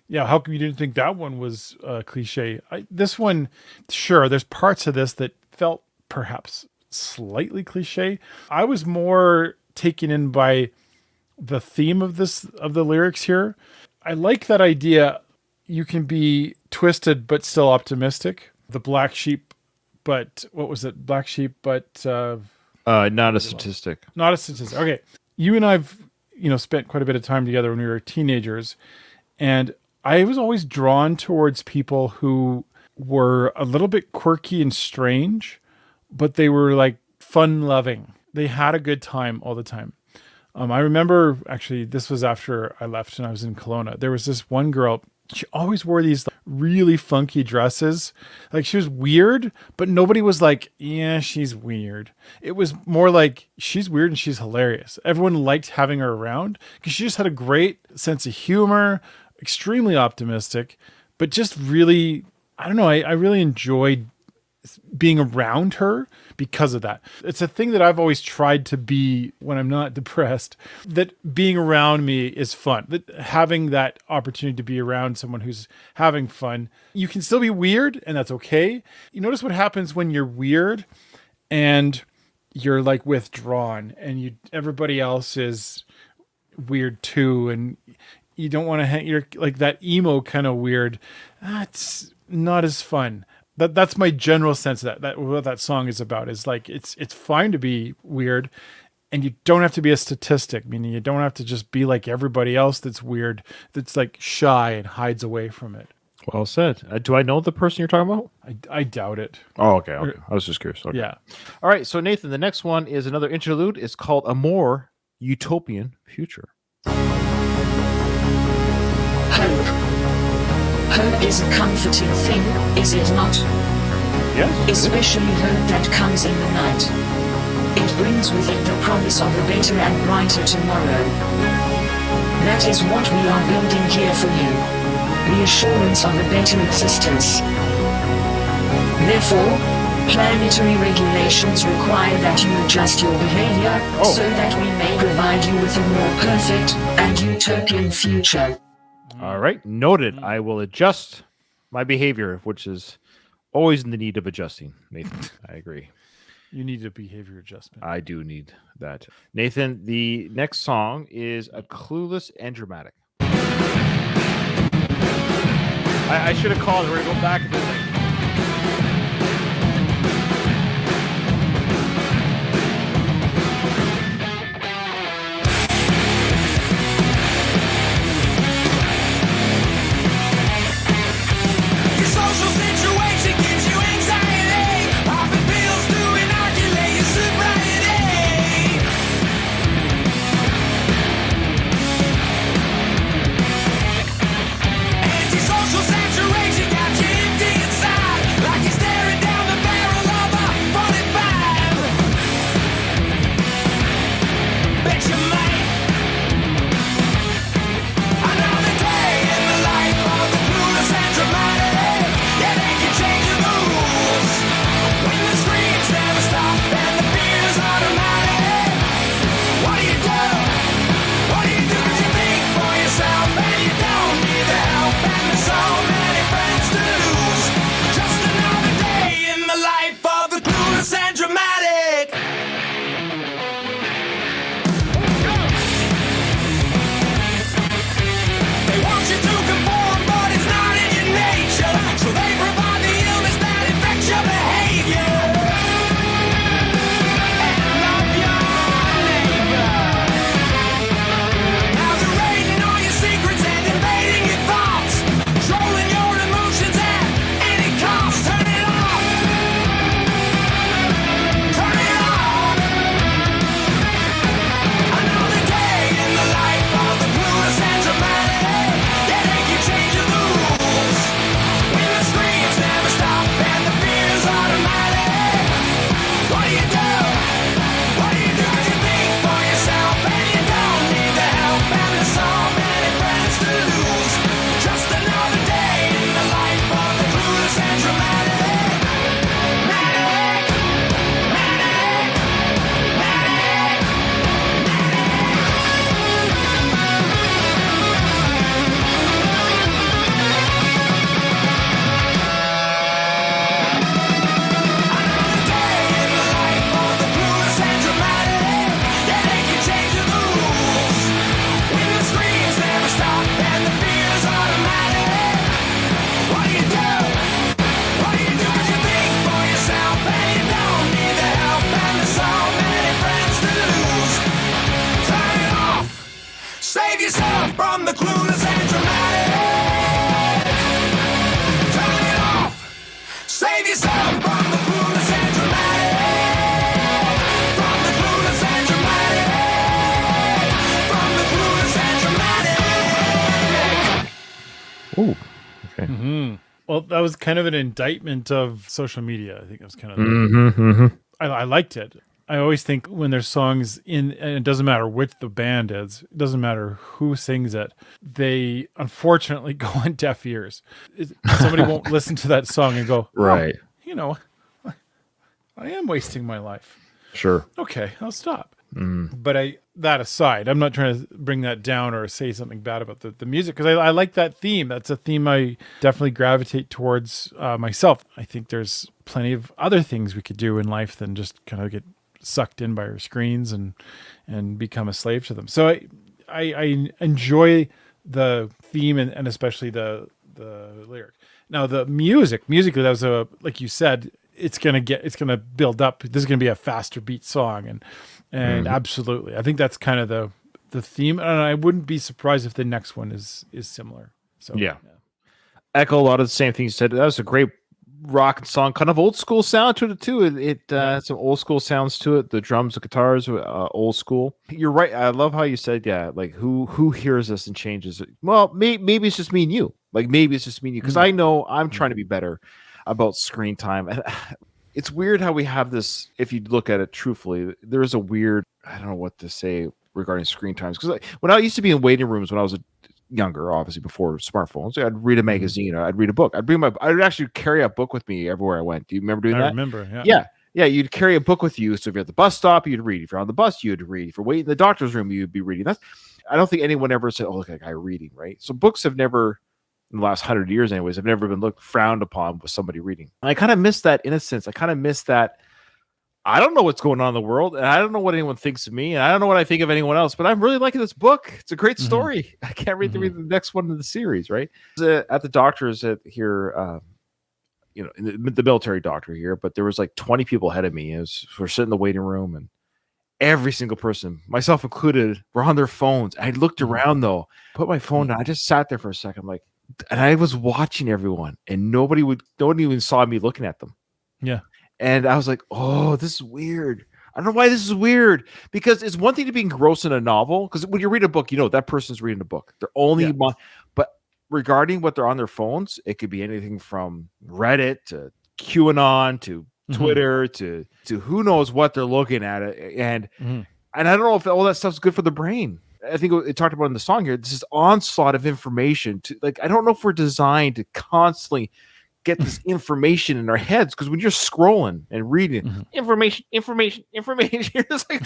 yeah, how come you didn't think that one was cliche? This one, sure, there's parts of this that felt perhaps slightly cliche. I was more taken in by the theme of the lyrics here. I like that idea. You can be twisted but still optimistic. The black sheep, but what was it? Black sheep, but Not a statistic. not a statistic. Okay, you and I've spent quite a bit of time together when we were teenagers, and I was always drawn towards people who were a little bit quirky and strange, but they were like fun-loving. They had a good time all the time. I remember, actually, this was after I left and I was in Kelowna. There was this one girl, she always wore these really funky dresses. Like, she was weird, but nobody was like, yeah, she's weird. It was more like, she's weird and she's hilarious. Everyone liked having her around because she just had a great sense of humor, extremely optimistic, but just really, I don't know, I really enjoyed being around her because of that. It's a thing that I've always tried to be when I'm not depressed, that being around me is fun, that having that opportunity to be around someone who's having fun. You can still be weird and that's okay. You notice what happens when you're weird and you're like withdrawn and everybody else is weird too. And you don't want to you're like that emo kind of weird. That's not as fun. That's my general sense of that what that song is about is like it's fine to be weird, and you don't have to be a statistic, meaning you don't have to just be like everybody else that's weird, that's like shy and hides away from it. Well said. Do I know the person you're talking about? I doubt it. Oh, okay. Okay. I was just curious. Okay. Yeah. All right. So, Nathan, the next one is another interlude. It's called A More Utopian Future. Hope. Hope is a comforting thing, is it not? Yes. Especially hope that comes in the night. It brings with it the promise of a better and brighter tomorrow. That is what we are building here for you. The assurance of a better existence. Therefore, planetary regulations require that you adjust your behavior so that we may provide you with a more perfect and utopian future. All right. Noted. I will adjust my behavior, which is always in the need of adjusting, Nathan. I agree. You need a behavior adjustment. I do need that. Nathan, the next song is A Clueless and Dramatic. I should have called. We're going to go back to this. Your social situation gives you anxiety. Popping pills to inoculate your sobriety. Antisocial saturation got you empty inside, like you're staring down the barrel of a 45. Bet you might. Another day in the life of the clueless and dramatic. Yeah, they can change the rules when the screams never stop and the fear's automatic. What do you do? What do you do? 'Cause you think for yourself and you don't need the help, and there's so many friends to lose. Just another day in the life of the clueless and dramatic. They want you to conform, but it's not in your nature. So they provide the illness that infects your behavior. And love your neighbor. Now they're raiding all your secrets and invading your thoughts, controlling your emotions at any cost. Turn it off. Turn it off. Another day in the life of the clueless and dramatic. Yeah, they can change the rules when the screams never stop and the fear's automatic. What do you do? What do you do? 'Cause you think for yourself and you don't need the help, and there's so many friends to lose. Just another day in the life of the clueless and dramatic. Manic, manic, manic. Another day in the life of the clueless and dramatic. Yeah, they can change the rules when the screams never stop and the fear's automatic. What do you do? What do you do? 'Cause you think for yourself and you don't need the help, and there's so many friends to lose. Turn it off. Save yourself from the clueless and dramatic. Turn it off. Save yourself from the clueless and dramatic. From the clueless and dramatic. From the clueless and dramatic. Ooh. Okay. Well, that was kind of an indictment of social media. I think that was kind of I liked it. I always think when there's songs in, and it doesn't matter which the band is, it doesn't matter who sings it, they unfortunately go on deaf ears. Somebody won't listen to that song and go, "Oh, Right. you know, I am wasting my life. Sure. Okay, I'll stop." But that aside, I'm not trying to bring that down or say something bad about the music, because I like that theme. That's a theme I definitely gravitate towards myself. I think there's plenty of other things we could do in life than just kind of get sucked in by our screens and become a slave to them. So I enjoy the theme and especially the lyric. Now the musically, that was like you said, it's gonna build up. This is gonna be a faster beat song, and absolutely, I think that's kind of the theme, and I wouldn't be surprised if the next one is similar. So Yeah. Echo a lot of the same things you said. That was a great rock song, kind of old school sound to it too. It had some old school sounds to it. The drums, the guitars, old school. You're right. I love how you said, yeah, like who hears this and changes it. Well, maybe it's just me and you. Like maybe it's just me and you, because I know I'm trying to be better about screen time. And it's weird how we have this. If you look at it truthfully, there is a weird. I don't know what to say regarding screen times, because when I used to be in waiting rooms when I was younger, obviously before smartphones, I'd read a magazine or I'd read a book. I'd actually carry a book with me everywhere I went. Do you remember doing that? I remember. Yeah. Yeah. You'd carry a book with you. So if you're at the bus stop, you'd read. If you're on the bus, you'd read. If you're waiting in the doctor's room, you'd be reading. I don't think anyone ever said, "Oh, look at that guy reading," right? So books have never, in the last 100 years, anyways, have never been frowned upon with somebody reading. And I kind of miss that innocence. I kind of miss that. I don't know what's going on in the world, and I don't know what anyone thinks of me, and I don't know what I think of anyone else, but I'm really liking this book. It's a great story. I can't wait to read the next one in the series, right? At the doctor's here, in the military doctor here, but there was like 20 people ahead of me. We're sitting in the waiting room, and every single person, myself included, were on their phones. I looked around, though, put my phone down. I just sat there for a second, and I was watching everyone, and nobody even saw me looking at them. Yeah. And I was like, oh, this is weird. I don't know why this is weird, because it's one thing to be engrossed in a novel, because when you read a book, that person's reading a book. They're only but regarding what they're on their phones, it could be anything from Reddit to QAnon to Twitter to who knows what they're looking at it. And I don't know if all that stuff's good for the brain. I think it talked about in the song here, this is onslaught of information I don't know if we're designed to constantly get this information in our heads, because when you're scrolling and reading information, you're just like,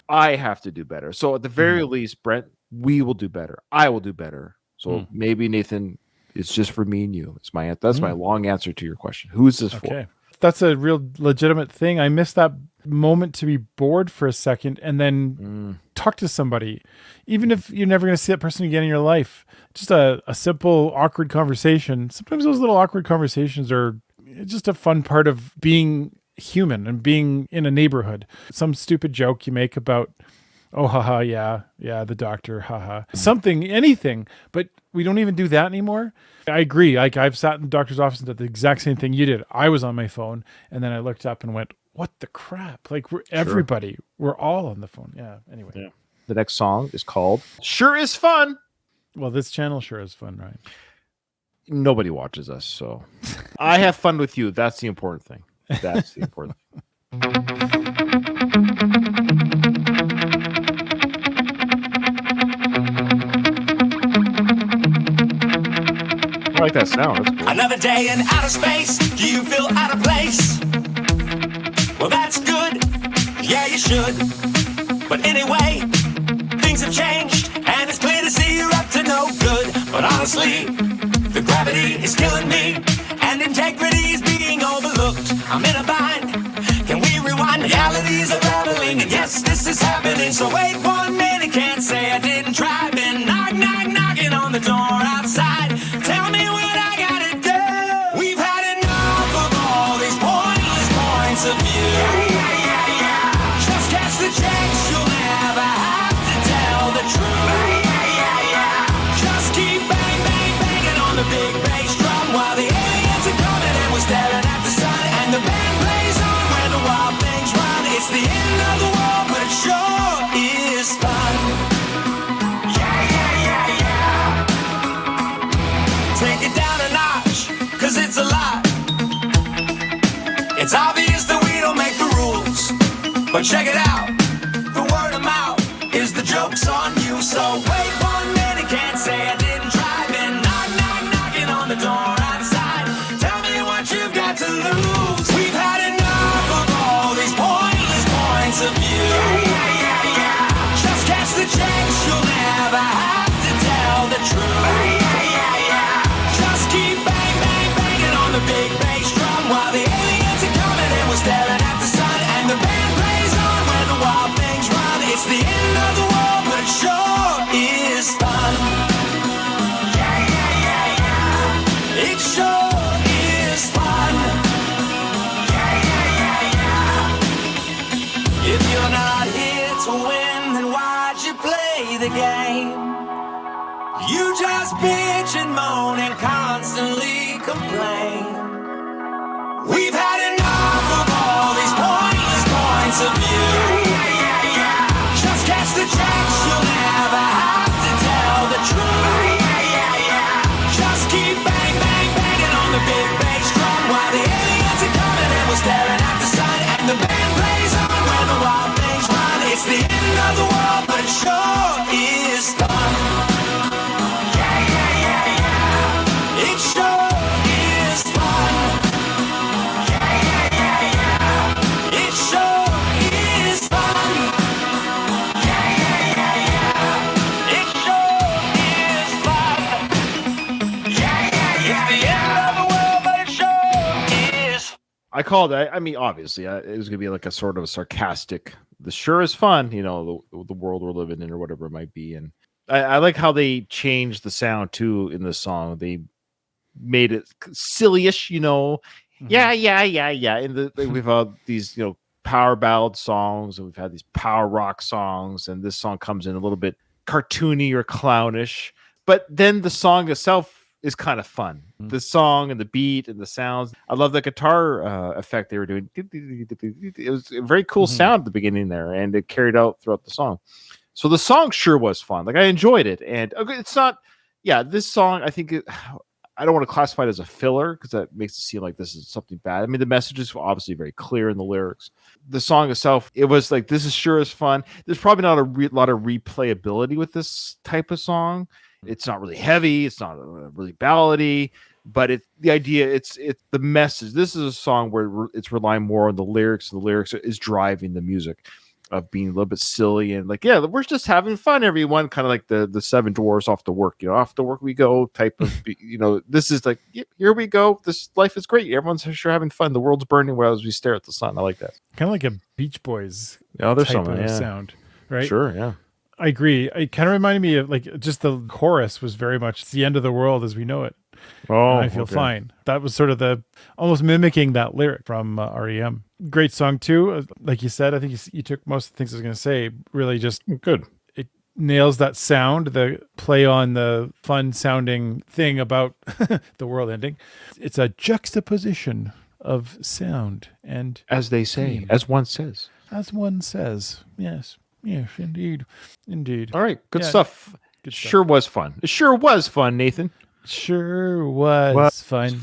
I have to do better. So at the very least, Brent, we will do better. I will do better. So maybe, Nathan, it's just for me and you. That's my long answer to your question. Who is this for? That's a real legitimate thing. I missed that moment to be bored for a second and then talk to somebody, even if you're never going to see that person again in your life. Just a simple, awkward conversation. Sometimes those little awkward conversations are just a fun part of being human and being in a neighborhood. Some stupid joke you make about, oh, haha, yeah, the doctor, haha. Something, anything, but we don't even do that anymore. I agree. Like, I've sat in the doctor's office and did the exact same thing you did. I was on my phone, and then I looked up and went, what the crap? Like, we're all on the phone. Yeah, anyway. Yeah. The next song is called Sure Is Fun. Well, this channel sure is fun, right? Nobody watches us, so I have fun with you. That's the important thing. That's the important thing. I like that sound. That's cool. Another day in outer space. Do you feel out of place? Well, that's good. Yeah, you should. But anyway, things have changed, and it's clear to see you're up to no good. But honestly, the gravity is killing me, and integrity is being overlooked. I'm in a bind. Can we rewind? Realities are rattling, and yes, this is happening. So wait 1 minute, can't say I didn't try. Been knocking on the door outside. Tell me what I gotta do. We've had enough of all these pointless points of view. Just catch the checks, you'll never have to tell the truth. Just keep banging on the big bass drum while the aliens are coming and we're staring at the sun. And the band plays on when the wild things run. It's the end of the world, but it sure is fun. Take it down a notch, cause it's a lot. It's obvious that we don't make the rules, but check it out, the word of mouth is the joke's on you. So wait 1 minute, can't say I didn't try. Been knocking on the door outside. Tell me what you've got to lose. We've had enough of all these pointless points of view. Just catch the checks, you'll never have to tell the truth. Just keep banging on the big bass drum while the aliens are coming and we're staring at the sun. And the band plays on when the wild things run. It's the end of the world, but it sure is fun. win, then why'd you play the game? You just bitch and moan and constantly complain. We've had enough of all these pointless points of view. Just catch the tracks, you'll never have to tell the truth. Just keep bang, bang, banging on the big bass drum while the aliens are coming and we're staring at the sun. And the band plays on when the wild things run. It's the end of the world, but it sure is fun. It sure is fun. It sure is fun. It sure is fun. It's the end of the world, but it sure is. I called that. I mean, obviously, it was gonna be like a sort of a sarcastic. The sure is fun, you know, the world we're living in or whatever it might be. And I like how they changed the sound too in this song. They made it silly-ish, you know. Yeah. And we've had these, you know, power ballad songs, and we've had these power rock songs, and this song comes in a little bit cartoony or clownish. But then the song itself is kind of fun. The song and the beat and the sounds. I love the guitar effect they were doing. It was a very cool sound at the beginning there, and it carried out throughout the song. So the song sure was fun. Like, I enjoyed it, and it's not. Yeah, this song, I think I don't want to classify it as a filler because that makes it seem like this is something bad. I mean, the message is obviously very clear in the lyrics. The song itself, it was like, this is sure as fun. There's probably not a lot of replayability with this type of song. It's not really heavy. It's not really ballady, but the idea, it's the message. This is a song where it's relying more on the lyrics. The lyrics is driving the music of being a little bit silly and like, yeah, we're just having fun, everyone. Kind of like the Seven Dwarfs off to work, you know, off to work we go type of, you know, this is like, yep, here we go. This life is great. Everyone's sure having fun. The world's burning as we stare at the sun. I like that. Kind of like a Beach Boys There's type something, of yeah. sound, right? Sure, yeah. I agree. It kind of reminded me of like just the chorus was very much it's the end of the world as we know it. Oh, And I feel fine. That was sort of the almost mimicking that lyric from REM. Great song too. Like you said, I think you took most of the things I was going to say. Really, just good. It nails that sound. The play on the fun sounding thing about the world ending. It's a juxtaposition of sound and As they say, as one says. as one says. Yes, indeed. All right, good Yeah, stuff. good stuff. Sure was fun. It sure was fun, Nathan. Sure was fun.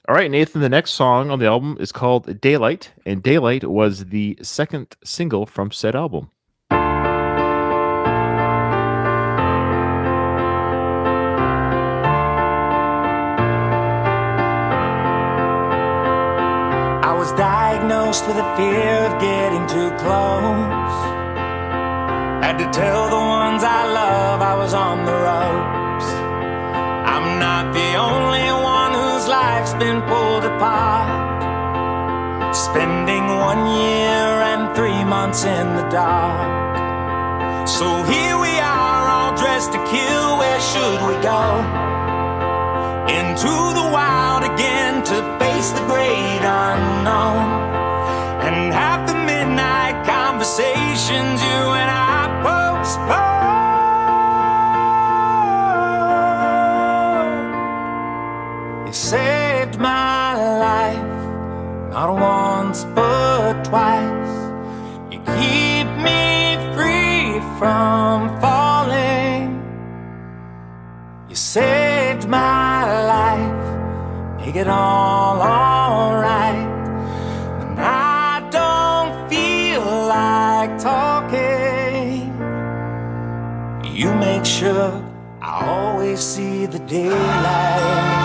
All right, Nathan, the next song on the album is called Daylight, and Daylight was the second single from said album. I was diagnosed with a fear of getting too close. Had to tell the ones I love I was on the ropes. I'm not the only one whose life's been pulled apart. Spending 1 year and 3 months in the dark. So here we are, all dressed to kill. Where should we go? Into the wild again to face the great unknown and have the midnight conversations you and I postpone. You saved my life, not once but twice. You keep me free from falling. You saved my life, make it all alright. And I don't feel like talking. You make sure I always see the daylight.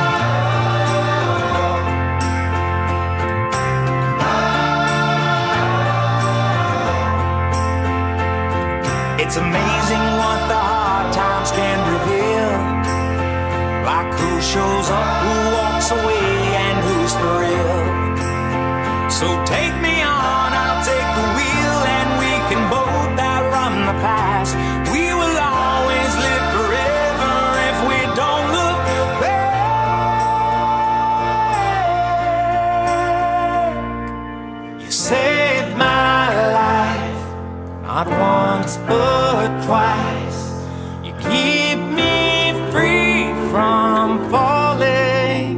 It's amazing what the hard times can reveal. Like who shows up, who walks away, and who's for real. So take me on, I'll take the wheel, and we can both outrun the past. We will always live forever if we don't look back. You saved my life, not once once but twice. You keep me free from falling.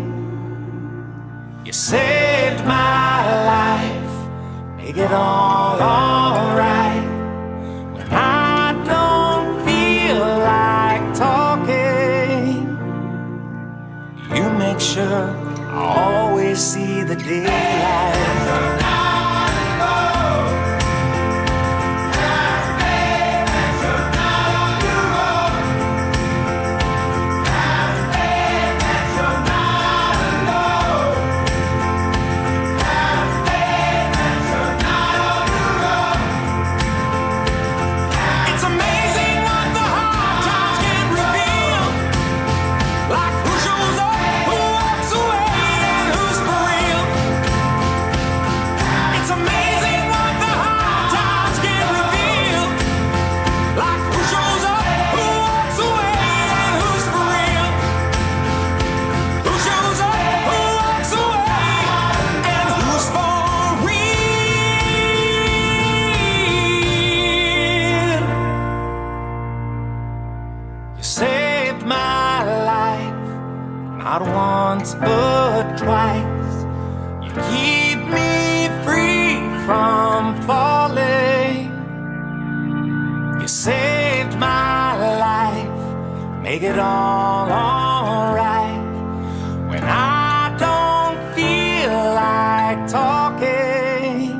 You saved my life, make it all alright. When I don't feel like talking, you make sure I always see the daylight. It's amazing what the hard times can reveal. Like who shows up, who walks away, and who's for real. It's amazing what the hard times can reveal. Like who shows up, who walks away, and who's for real. Who shows up, who walks away, and who's for real. You saved my life, not once but twice. You keep me free from falling. You saved my life, make it all alright. When I don't feel like talking,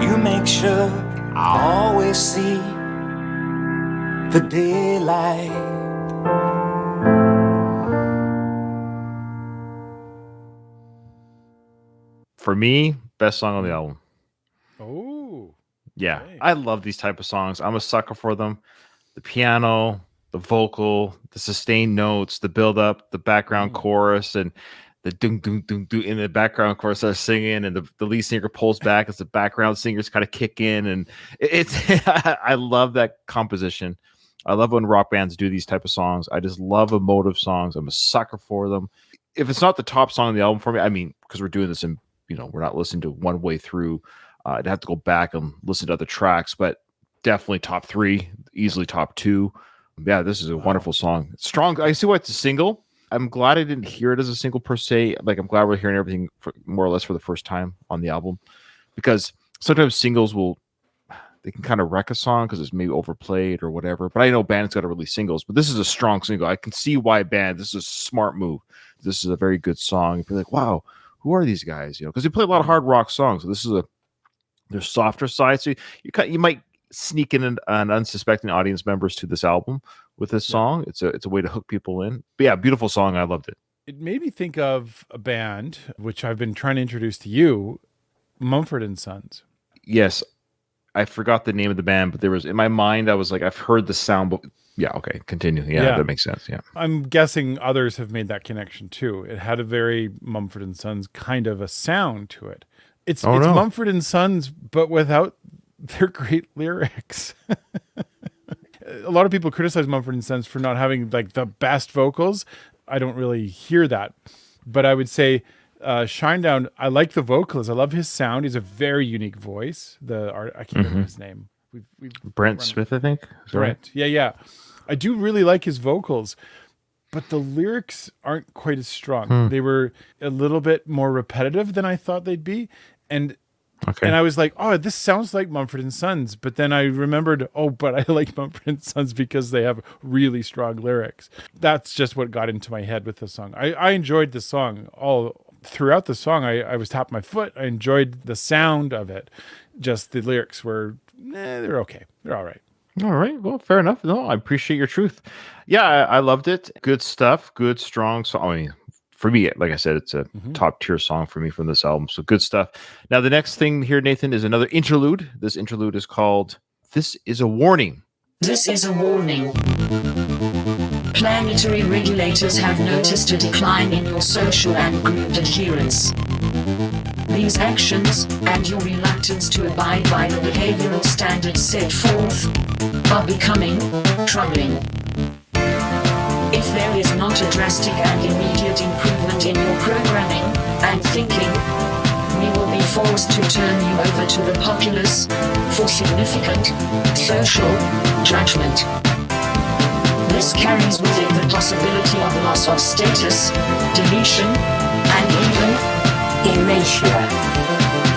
you make sure I always see the daylight. For me, best song on the album. Oh, Yeah, Okay. I love these type of songs. I'm a sucker for them. The piano, the vocal, the sustained notes, the build up, the background chorus, and the doom doom doom doom in the background chorus they're singing, and the lead singer pulls back as the background singers kind of kick in, and it's I love that composition. I love when rock bands do these type of songs. I just love emotive songs. I'm a sucker for them. If it's not the top song on the album for me, I mean, because we're doing this in, we're not listening to one way through. I'd have to go back and listen to other tracks, but definitely top 3, easily top 2. Yeah, this is a wonderful song. Strong. I see why it's a single. I'm glad I didn't hear it as a single per se. Like, I'm glad we're hearing everything more or less for the first time on the album, because sometimes singles they can kind of wreck a song because it's maybe overplayed or whatever. But I know bands got to release singles, but this is a strong single. I can see why this is a smart move. This is a very good song. You'd be like, wow, who are these guys? Because they play a lot of hard rock songs. So this is their softer side. So you might sneak in an unsuspecting audience members to this album with this song. It's a way to hook people in. But yeah, beautiful song. I loved it. It made me think of a band which I've been trying to introduce to you, Mumford and Sons. Yes, I forgot the name of the band, but there was in my mind. I was like, I've heard the sound, but yeah, okay, continue. Yeah, that makes sense. Yeah, I'm guessing others have made that connection too. It had a very Mumford and Sons kind of a sound to it. It's Mumford and Sons, but without their great lyrics. A lot of people criticize Mumford and Sons for not having like the best vocals. I don't really hear that, but I would say Shinedown, I like the vocalist. I love his sound. He's a very unique voice. I can't remember his name. We've Brent Smith, I think. Is that right? Brent. Yeah. I do really like his vocals, but the lyrics aren't quite as strong. They were a little bit more repetitive than I thought they'd be. And I was like, oh, this sounds like Mumford and Sons. But then I remembered, but I like Mumford and Sons because they have really strong lyrics. That's just what got into my head with the song. I enjoyed the song all throughout the song. I was tapping my foot. I enjoyed the sound of it. Just the lyrics were, they're okay. They're all right. All right. Well, fair enough. No, I appreciate your truth. Yeah, I loved it. Good stuff. Good, strong song. I mean, for me, like I said, it's a top tier song for me from this album. So good stuff. Now, the next thing here, Nathan, is another interlude. This interlude is called This Is a Warning. This is a warning. Planetary regulators have noticed a decline in your social and group adherence. These actions, and your reluctance to abide by the behavioral standards set forth, are becoming troubling. If there is not a drastic and immediate improvement in your programming and thinking, we will be forced to turn you over to the populace for significant social judgment. This carries with it the possibility of loss of status, deletion, and even erasure.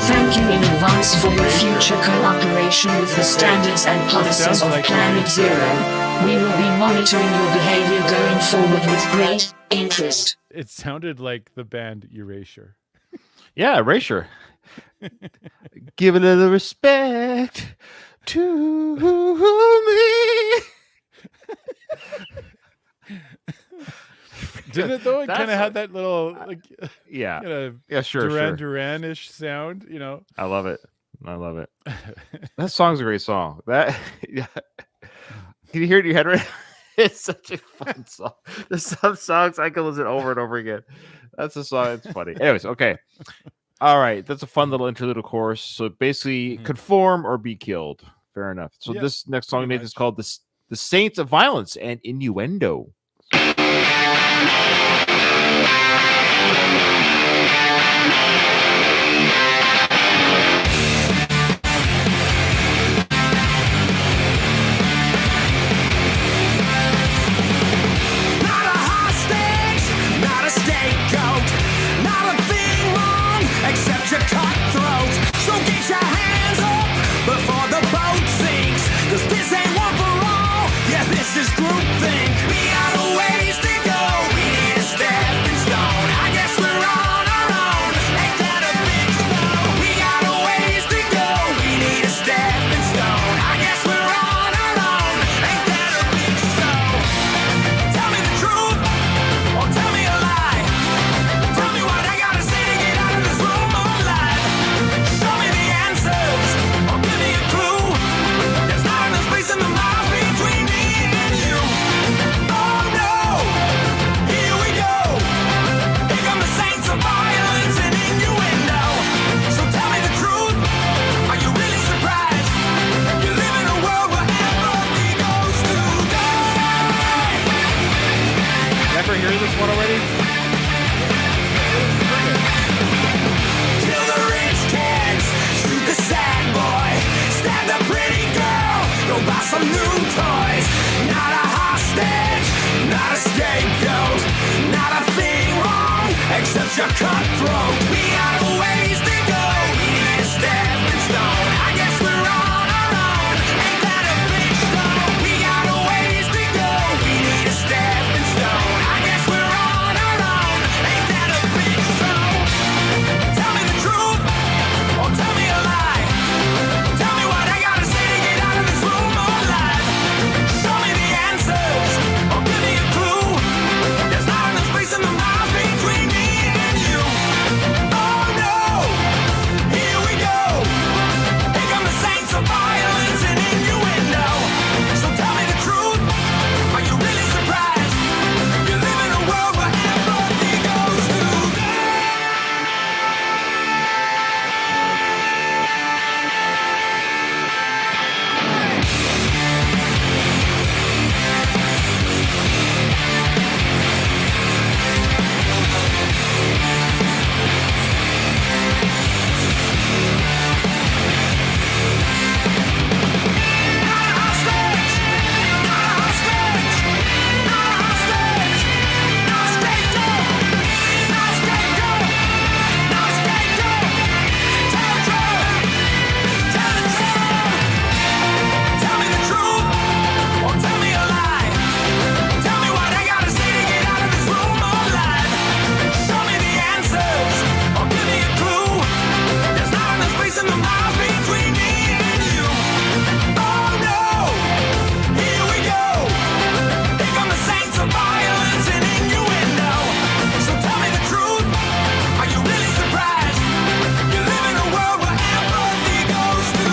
Thank you in advance for your future cooperation with the standards and policies of Planet Zero. We will be monitoring your behavior going forward with great interest. It sounded like the band Erasure. Yeah, erasure. Give a little respect to me. Didn't it though? It That's kind of had that little like Yeah. kind of Yeah, sure, Duran sure. Duran-ish sound, you know. I love it. I love it. That song's a great song. That yeah. Can you hear it in your head right now? It's such a fun song. There's some songs I can listen over and over again. That's a song. It's funny. Anyways, okay. All right. That's a fun little interlude, of course. So basically, conform or be killed. Fair enough. So Yeah, this next song, pretty Nathan, is much. called the Saints of Violence and Innuendo. Not a hostage, not a scapegoat, not a thing wrong except your cutthroat. So get your hands up before the boat sinks, 'cause this ain't one for all. Yeah, this is groupthink. We got a ways to go. We need a stepping stone. I guess we're on our own. Ain't that a bitch though? We got a ways to go. We need a stepping stone. I guess we're on our own. Ain't that a bitch though? Tell me the truth, or tell me a lie. Tell me what I gotta say to get out of this room alive. Show me the answers, or give me a clue. There's not enough space in the miles between me and you. Oh no, here we go. Here come the saints of violence and innuendo. So tell me the truth, are you really surprised? You live in a world where empathy goes to die. Never hear this one already? Kill the rich kids, shoot the sad boy, stab the pretty girl, go buy some new toys. Not a hostage, not a scapegoat, not a thing wrong, except your cutthroat. We got a ways to go, we need a stepping stone. I guess we're on our own, ain't that a bitch though? We got a ways to go, we need a stepping stone. I guess we're on our own, ain't that a bitch though? Tell me the truth, or tell me a lie. Tell me what I gotta say to get out of this room alive. Show me the answers, or give me a clue. There's not enough space in the miles between me and you. Oh no, here we go. Here come the saints of violence and innuendo. So tell me the truth, are you really surprised? You live in a world where empathy goes to die. Tell me the truth, or tell me a lie. Tell me what I gotta say to get out of this room alive. Show me the answers, or give me a clue. There's not enough space in the miles between me and you. Oh no, here we go. Here come the saints of violence and innuendo. So tell me the truth, are you really surprised? You live in a world where empathy goes to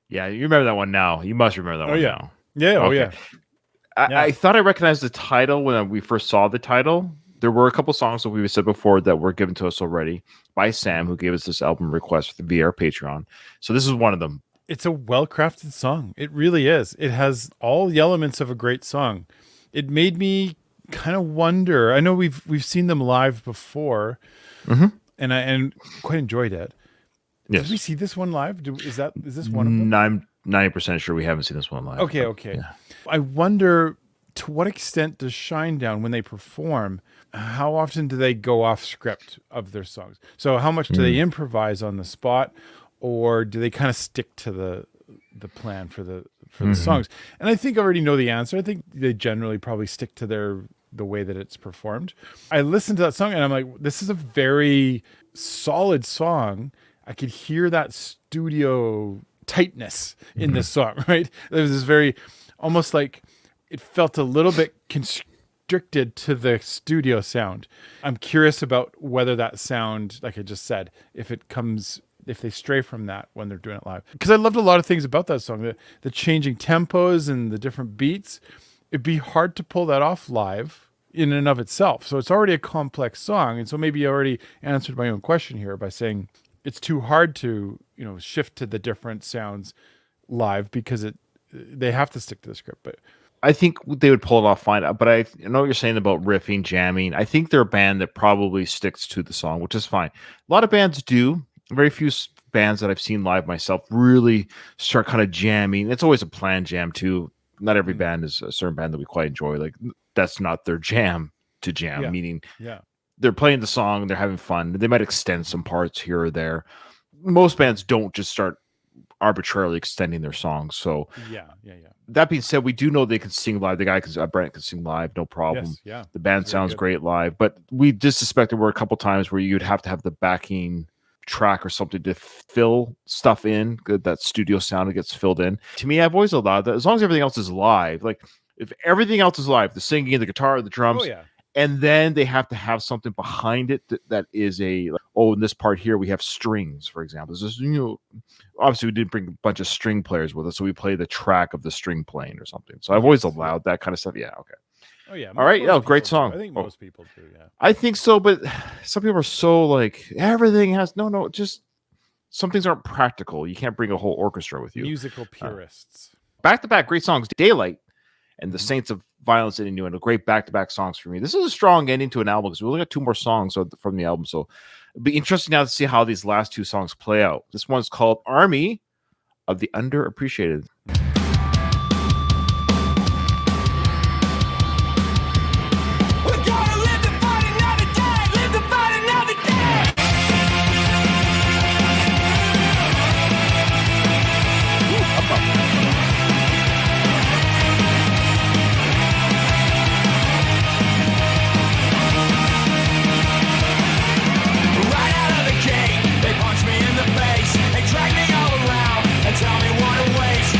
Yeah, you remember that one now. You must remember that one yeah. now. Yeah, oh Okay. yeah. Yeah. I thought I recognized the title when we first saw the title, There were a couple songs that we've said before that were given to us already by Sam, who gave us this album request via our Patreon. So this is one of them. It's a well-crafted song. It really is. It has all the elements of a great song. It made me kind of wonder. I know we've seen them live before, and I quite enjoyed it. Yes. Did we see this one live? Is this one of them? I'm 90% sure we haven't seen this one live. Okay. Yeah. I wonder, to what extent does Shinedown, when they perform, how often do they go off script of their songs? So how much do they improvise on the spot, or do they kind of stick to the plan for the songs? And I think I already know the answer. I think they generally probably stick to the way that it's performed. I listened to that song and I'm like, this is a very solid song. I could hear that studio tightness in this song, right? There was this very, almost like it felt a little bit constricted to the studio sound. I'm curious about whether that sound, like I just said, if they stray from that when they're doing it live. Because I loved a lot of things about that song, the changing tempos and the different beats. It'd be hard to pull that off live in and of itself. So it's already a complex song. And so maybe I already answered my own question here by saying it's too hard to, shift to the different sounds live because they have to stick to the script. But I think they would pull it off fine. But I know what you're saying about riffing, jamming. I think they're a band that probably sticks to the song, which is fine. A lot of bands do. Very few bands that I've seen live myself really start kind of jamming. It's always a planned jam too. Not every band is a certain band that we quite enjoy. Like that's not their jam to jam, meaning they're playing the song, they're having fun. They might extend some parts here or there. Most bands don't just start arbitrarily extending their songs. So that being said, we do know they can sing live. The guy Brent can sing live, no problem. Yes, yeah. The band sounds great live, but we just suspect there were a couple times where you'd have to have the backing track or something to fill stuff in, that studio sound gets filled in. To me, I've always allowed that as long as everything else is live. Like if everything else is live, the singing, the guitar, the drums, and then they have to have something behind it that is in this part here we have strings, for example. This is, obviously we didn't bring a bunch of string players with us, so we play the track of the string playing or something. So I've always allowed that kind of stuff. Yeah, okay. Oh yeah. All right. Oh, great song. I think most people do. Yeah. I think so, but some people are so like everything has just some things aren't practical. You can't bring a whole orchestra with you. Musical purists. Back-to-back great songs. Daylight and The Saints of Violence and Innuendo. Great back-to-back songs for me. This is a strong ending to an album because we only got 2 more songs from the album. So it'll be interesting now to see how these last 2 songs play out. This one's called Army of the Underappreciated. We're gonna live to fight another day, live to fight another day. Right out of the gate, they punch me in the face, they drag me all around and tell me what a waste.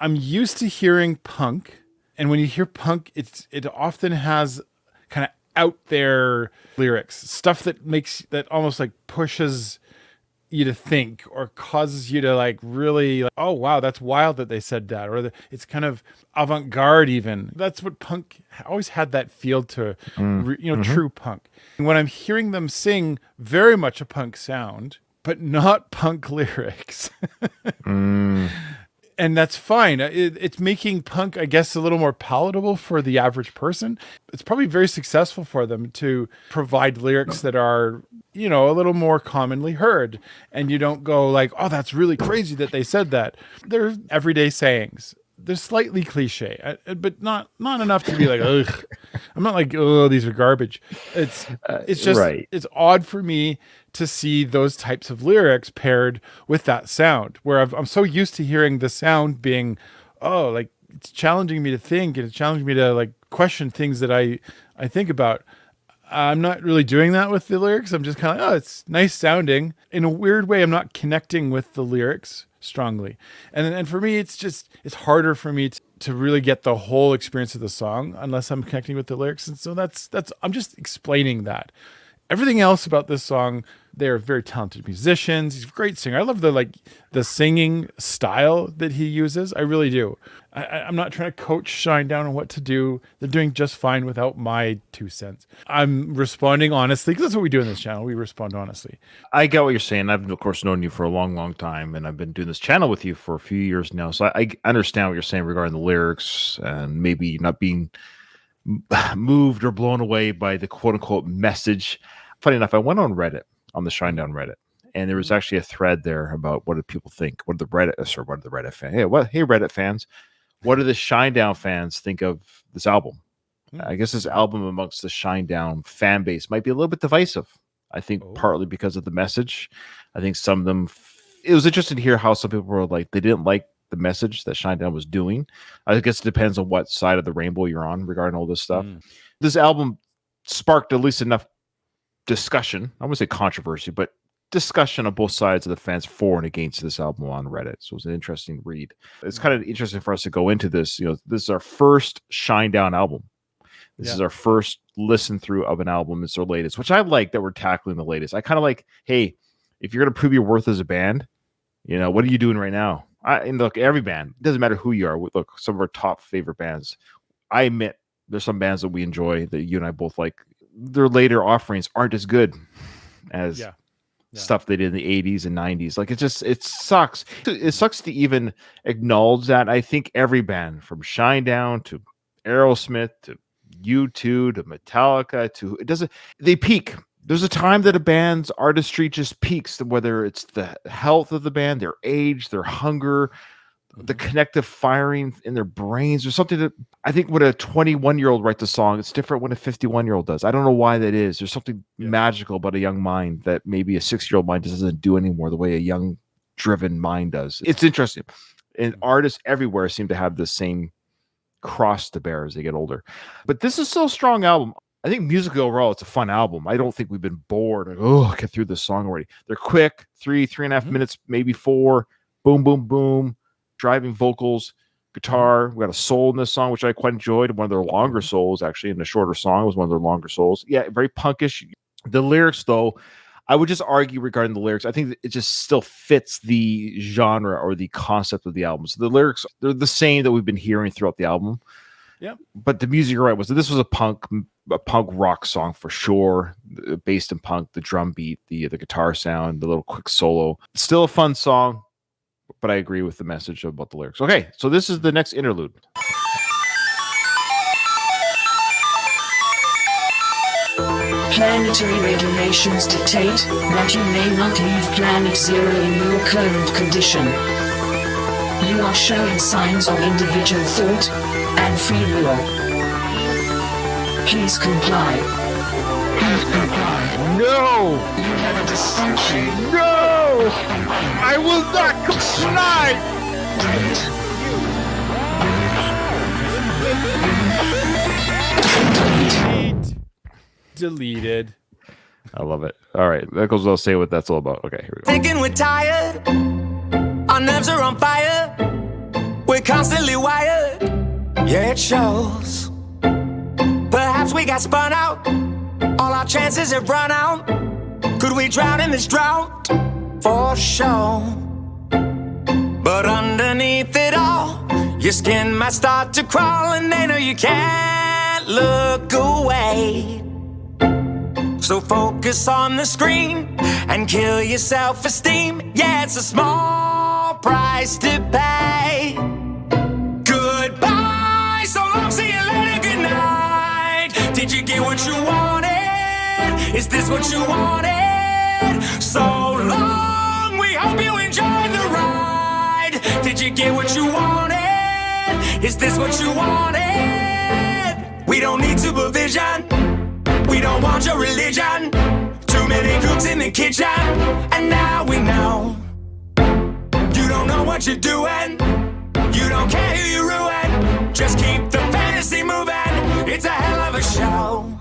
I'm used to hearing punk, and when you hear punk, it often has kind of out there lyrics, stuff that almost like pushes you to think or causes you to like really like, oh wow, that's wild that they said that, or it's kind of avant-garde. Even that's what punk always had, that feel to true punk. And when I'm hearing them sing, very much a punk sound but not punk lyrics. And that's fine. It's making punk, I guess, a little more palatable for the average person. It's probably very successful for them to provide lyrics that are, a little more commonly heard. And you don't go like, oh, that's really crazy that they said that. They're everyday sayings. They're slightly cliche, but not enough to be like, ugh. I'm not like, oh, these are garbage. It's just, right. It's odd for me to see those types of lyrics paired with that sound, where I'm so used to hearing the sound being, oh, like it's challenging me to think, and it's challenging me to like question things that I think about. I'm not really doing that with the lyrics. I'm just kind of, oh, it's nice sounding. In a weird way, I'm not connecting with the lyrics strongly. And for me, it's harder for me to really get the whole experience of the song unless I'm connecting with the lyrics. And so that's I'm just explaining that. Everything else about this song, they're very talented musicians. He's a great singer. I love the singing style that he uses. I really do. I'm not trying to coach Shinedown on what to do. They're doing just fine without my 2 cents. I'm responding honestly, because that's what we do in this channel. We respond honestly. I get what you're saying. I've, of course, known you for a long, long time, and I've been doing this channel with you for a few years now. So I understand what you're saying regarding the lyrics and maybe not being moved or blown away by the quote-unquote message. Funny enough, I went on Reddit, on the Shinedown Reddit, and there was actually a thread there about what do people think? What do the Reddit fans? Hey, Reddit fans, what do the Shinedown fans think of this album? I guess this album amongst the Shinedown fan base might be a little bit divisive. I think partly because of the message. I think some of them, it was interesting to hear how some people were like, they didn't like the message that Shinedown was doing. I guess it depends on what side of the rainbow you're on regarding all this stuff. This album sparked at least enough discussion, I wouldn't say controversy, but discussion on both sides of the fence for and against this album on Reddit. So it was an interesting read. It's kind of interesting for us to go into this. This is our first Shinedown album. This is our first listen through of an album. It's our latest, which I like that we're tackling the latest. I kind of like, hey, if you're going to prove your worth as a band, what are you doing right now? And look, every band, it doesn't matter who you are. Look, some of our top favorite bands, I admit there's some bands that we enjoy that you and I both like. Their later offerings aren't as good as stuff they did in the 80s and 90s. Like it sucks. It sucks to even acknowledge that. I think every band from Shinedown to Aerosmith to U2 to Metallica they peak. There's a time that a band's artistry just peaks, whether it's the health of the band, their age, their hunger, the connective firing in their brains, or something that I think when a 21-year-old writes a song, it's different when a 51-year-old does. I don't know why that is. There's something magical about a young mind that maybe a 6-year-old mind just doesn't do anymore the way a young driven mind does. It's interesting. And artists everywhere seem to have the same cross to bear as they get older. But this is still a strong album. I think musically overall, it's a fun album. I don't think we've been bored. Like, get through this song already. They're quick, 3.5 minutes, maybe 4. Boom, boom, boom. Driving vocals, guitar. We got a soul in this song, which I quite enjoyed. One of their longer souls, actually, in the shorter song was one of their longer souls. Yeah, very punkish. The lyrics, though, I would just argue regarding the lyrics. I think it just still fits the genre or the concept of the album. So the lyrics, they're the same that we've been hearing throughout the album. Yeah, but the music, you're right, this was a punk rock song for sure, based in punk. The drum beat, the guitar sound, the little quick solo. Still a fun song. But I agree with the message about the lyrics. Okay, so this is the next interlude. Planetary regulations dictate that you may not leave Planet Zero in your current condition. You are showing signs of individual thought and free will. Please comply. No! You have a dysfunction. No! I will not comply! Deleted. I love it. All right, that goes without saying what that's all about. Okay, here we go. Thinking we're tired, our nerves are on fire. We're constantly wired, yeah, it shows. Perhaps we got spun out, all our chances have run out. Could we drown in this drought? For sure. But underneath it all, your skin might start to crawl, and they know you can't look away. So focus on the screen and kill your self-esteem. Yeah, it's a small price to pay. Goodbye, so long, see you later, good night. Did you get what you wanted? Is this what you wanted? So long, we hope you enjoyed the ride. Did you get what you wanted? Is this what you wanted? We don't need supervision. We don't want your religion. Too many cooks in the kitchen, and now we know. You don't know what you're doing. You don't care who you ruin. Just keep the fantasy moving. It's a hell of a show.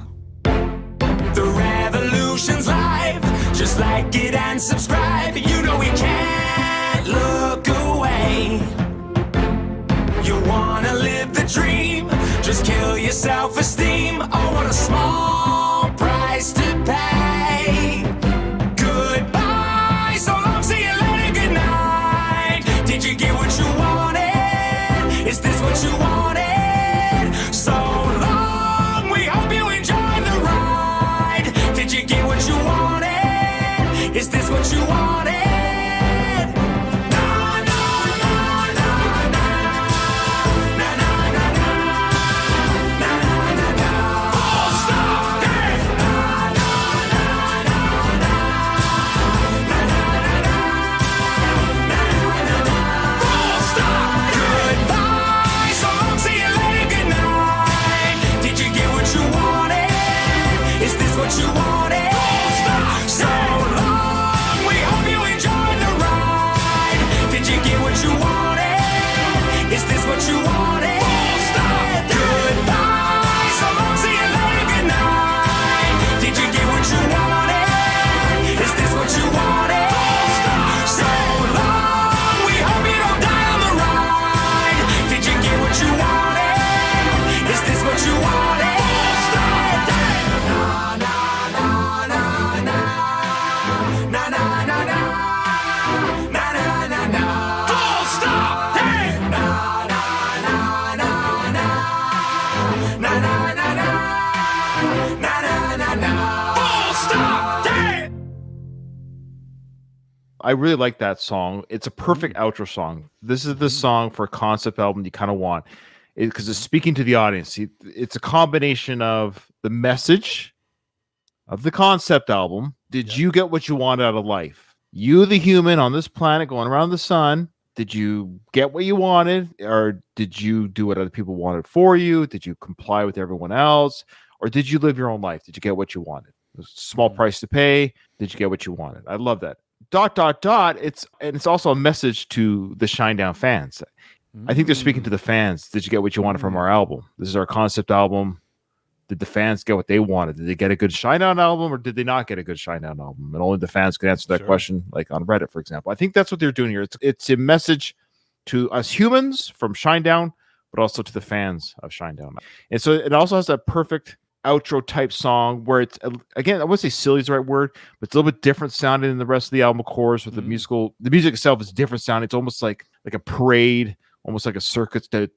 The revolution's live. Just like it and subscribe. You know we can't look away. You wanna live the dream, just kill your self-esteem. Oh, what a small price to pay. Goodbye, so long, see you later, good night. Did you get what you wanted? Is this what you wanted? So long, we hope you enjoyed the ride. Did you get what you wanted? Is this what you wanted? You wanted. So long, we hope you enjoyed the ride. Did you get what you wanted? Is this what you wanted? Goodbye, so long, see you later, good night. Did you get what you wanted? Is this what you wanted? So long, we hope you don't die on the ride. Did you get what you wanted? Is this what you wanted? I really like that song. It's a perfect outro song. This is the song for a concept album you kind of want, because it's speaking to the audience. It's a combination of the message of the concept album. Did you get what you wanted out of life? You, the human on this planet going around the sun, did you get what you wanted? Or did you do what other people wanted for you? Did you comply with everyone else? Or did you live your own life? Did you get what you wanted? It was a small price to pay. Did you get what you wanted? I love that. ... It's also a message to the Shinedown fans. I think they're speaking to the fans. Did you get what you wanted from our album? This is our concept album. Did the fans get what they wanted? Did they get a good Shinedown album, or did they not get a good Shinedown album? And only the fans can answer that question, like on Reddit, for example. I think that's what they're doing here. It's a message to us humans from Shinedown, but also to the fans of Shinedown. And so it also has that perfect outro type song where it's, again, I wouldn't say silly is the right word, but it's a little bit different sounding than the rest of the album chorus. With the music itself is different sounding. It's almost like a parade, almost like a circus. It's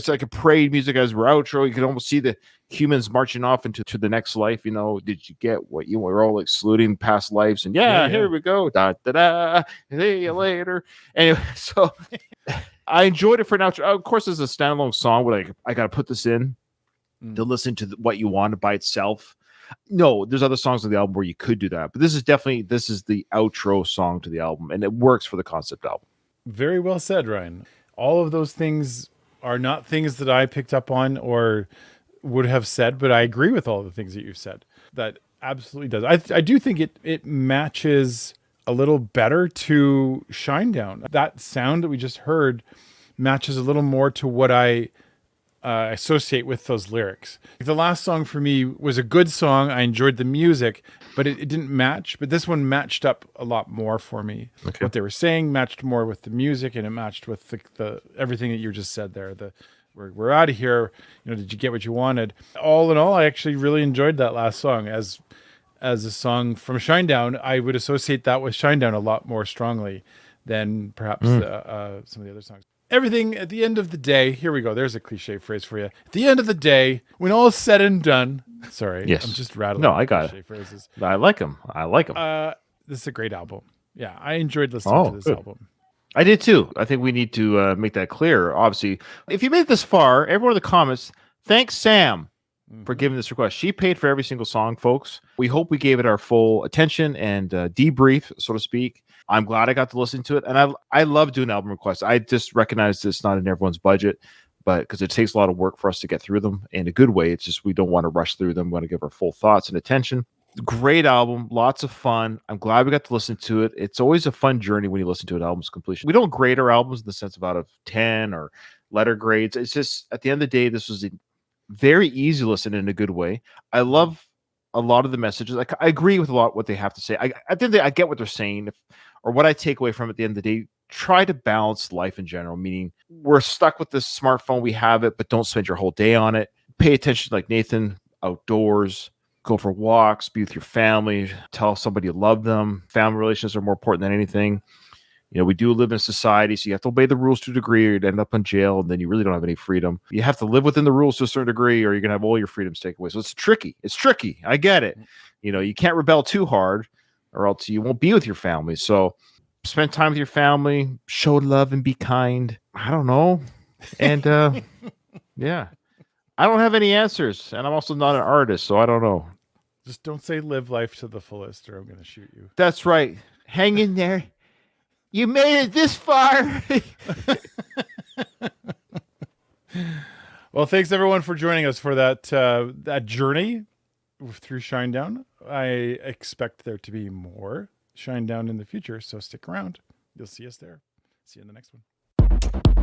like a parade music as we're outro. You can almost see the humans marching off into the next life. You know, did you get what you were? All like saluting past lives, and here we go. Da da da. See you later. Anyway, so I enjoyed it for an outro. Of course, as a standalone song, but I got to put this in to listen to what you wanted by itself. No, there's other songs on the album where you could do that, but this is the outro song to the album, and it works for the concept album. Very well said, Ryan. All of those things are not things that I picked up on or would have said, but I agree with all the things that you've said. That absolutely does. I do think it matches a little better to Shinedown. That sound that we just heard matches a little more to what I associate with those lyrics. The last song for me was a good song. I enjoyed the music, but it didn't match. But this one matched up a lot more for me. Okay. What they were saying matched more with the music, and it matched with the everything that you just said there. We're out of here. Did you get what you wanted? All in all, I actually really enjoyed that last song as a song from Shinedown. I would associate that with Shinedown a lot more strongly than perhaps some of the other songs. Everything at the end of the day, here we go. There's a cliche phrase for you. At the end of the day, when all is said and done. Sorry, Yes. I'm just rattling. No, I got cliche phrases. I like them. This is a great album. Yeah, I enjoyed listening to this good. album. I did too. I think we need to make that clear. Obviously, if you made it this far, everyone in the comments, thanks Sam for giving this request. She paid for every single song, folks. We hope we gave it our full attention and debrief, so to speak. I'm glad I got to listen to it, and I love doing album requests. I just recognize it's not in everyone's budget, but because it takes a lot of work for us to get through them in a good way. It's just we don't want to rush through them. We want to give our full thoughts and attention. Great album, lots of fun. I'm glad we got to listen to it. It's always a fun journey when you listen to an album's completion. We don't grade our albums in the sense of out of 10 or letter grades. It's just at the end of the day, this was a very easy listen in a good way. I love a lot of the messages. I agree with a lot what they have to say. At the end of the day, I get what they're saying, or what I take away from it at the end of the day. Try to balance life in general, meaning we're stuck with this smartphone. We have it, but don't spend your whole day on it. Pay attention, like Nathan, outdoors. Go for walks, be with your family, tell somebody you love them. Family relations are more important than anything. We do live in a society, so you have to obey the rules to a degree, or you'd end up in jail, and then you really don't have any freedom. You have to live within the rules to a certain degree, or you're going to have all your freedoms taken away. So it's tricky. I get it. You can't rebel too hard, or else you won't be with your family. So spend time with your family, show love, and be kind. I don't know. And yeah. I don't have any answers, and I'm also not an artist, so I don't know. Just don't say live life to the fullest, or I'm going to shoot you. That's right. Hang in there. You made it this far. Well, thanks everyone for joining us for that journey through Shinedown. I expect there to be more Shinedown in the future, so stick around. You'll see us there. See you in the next one.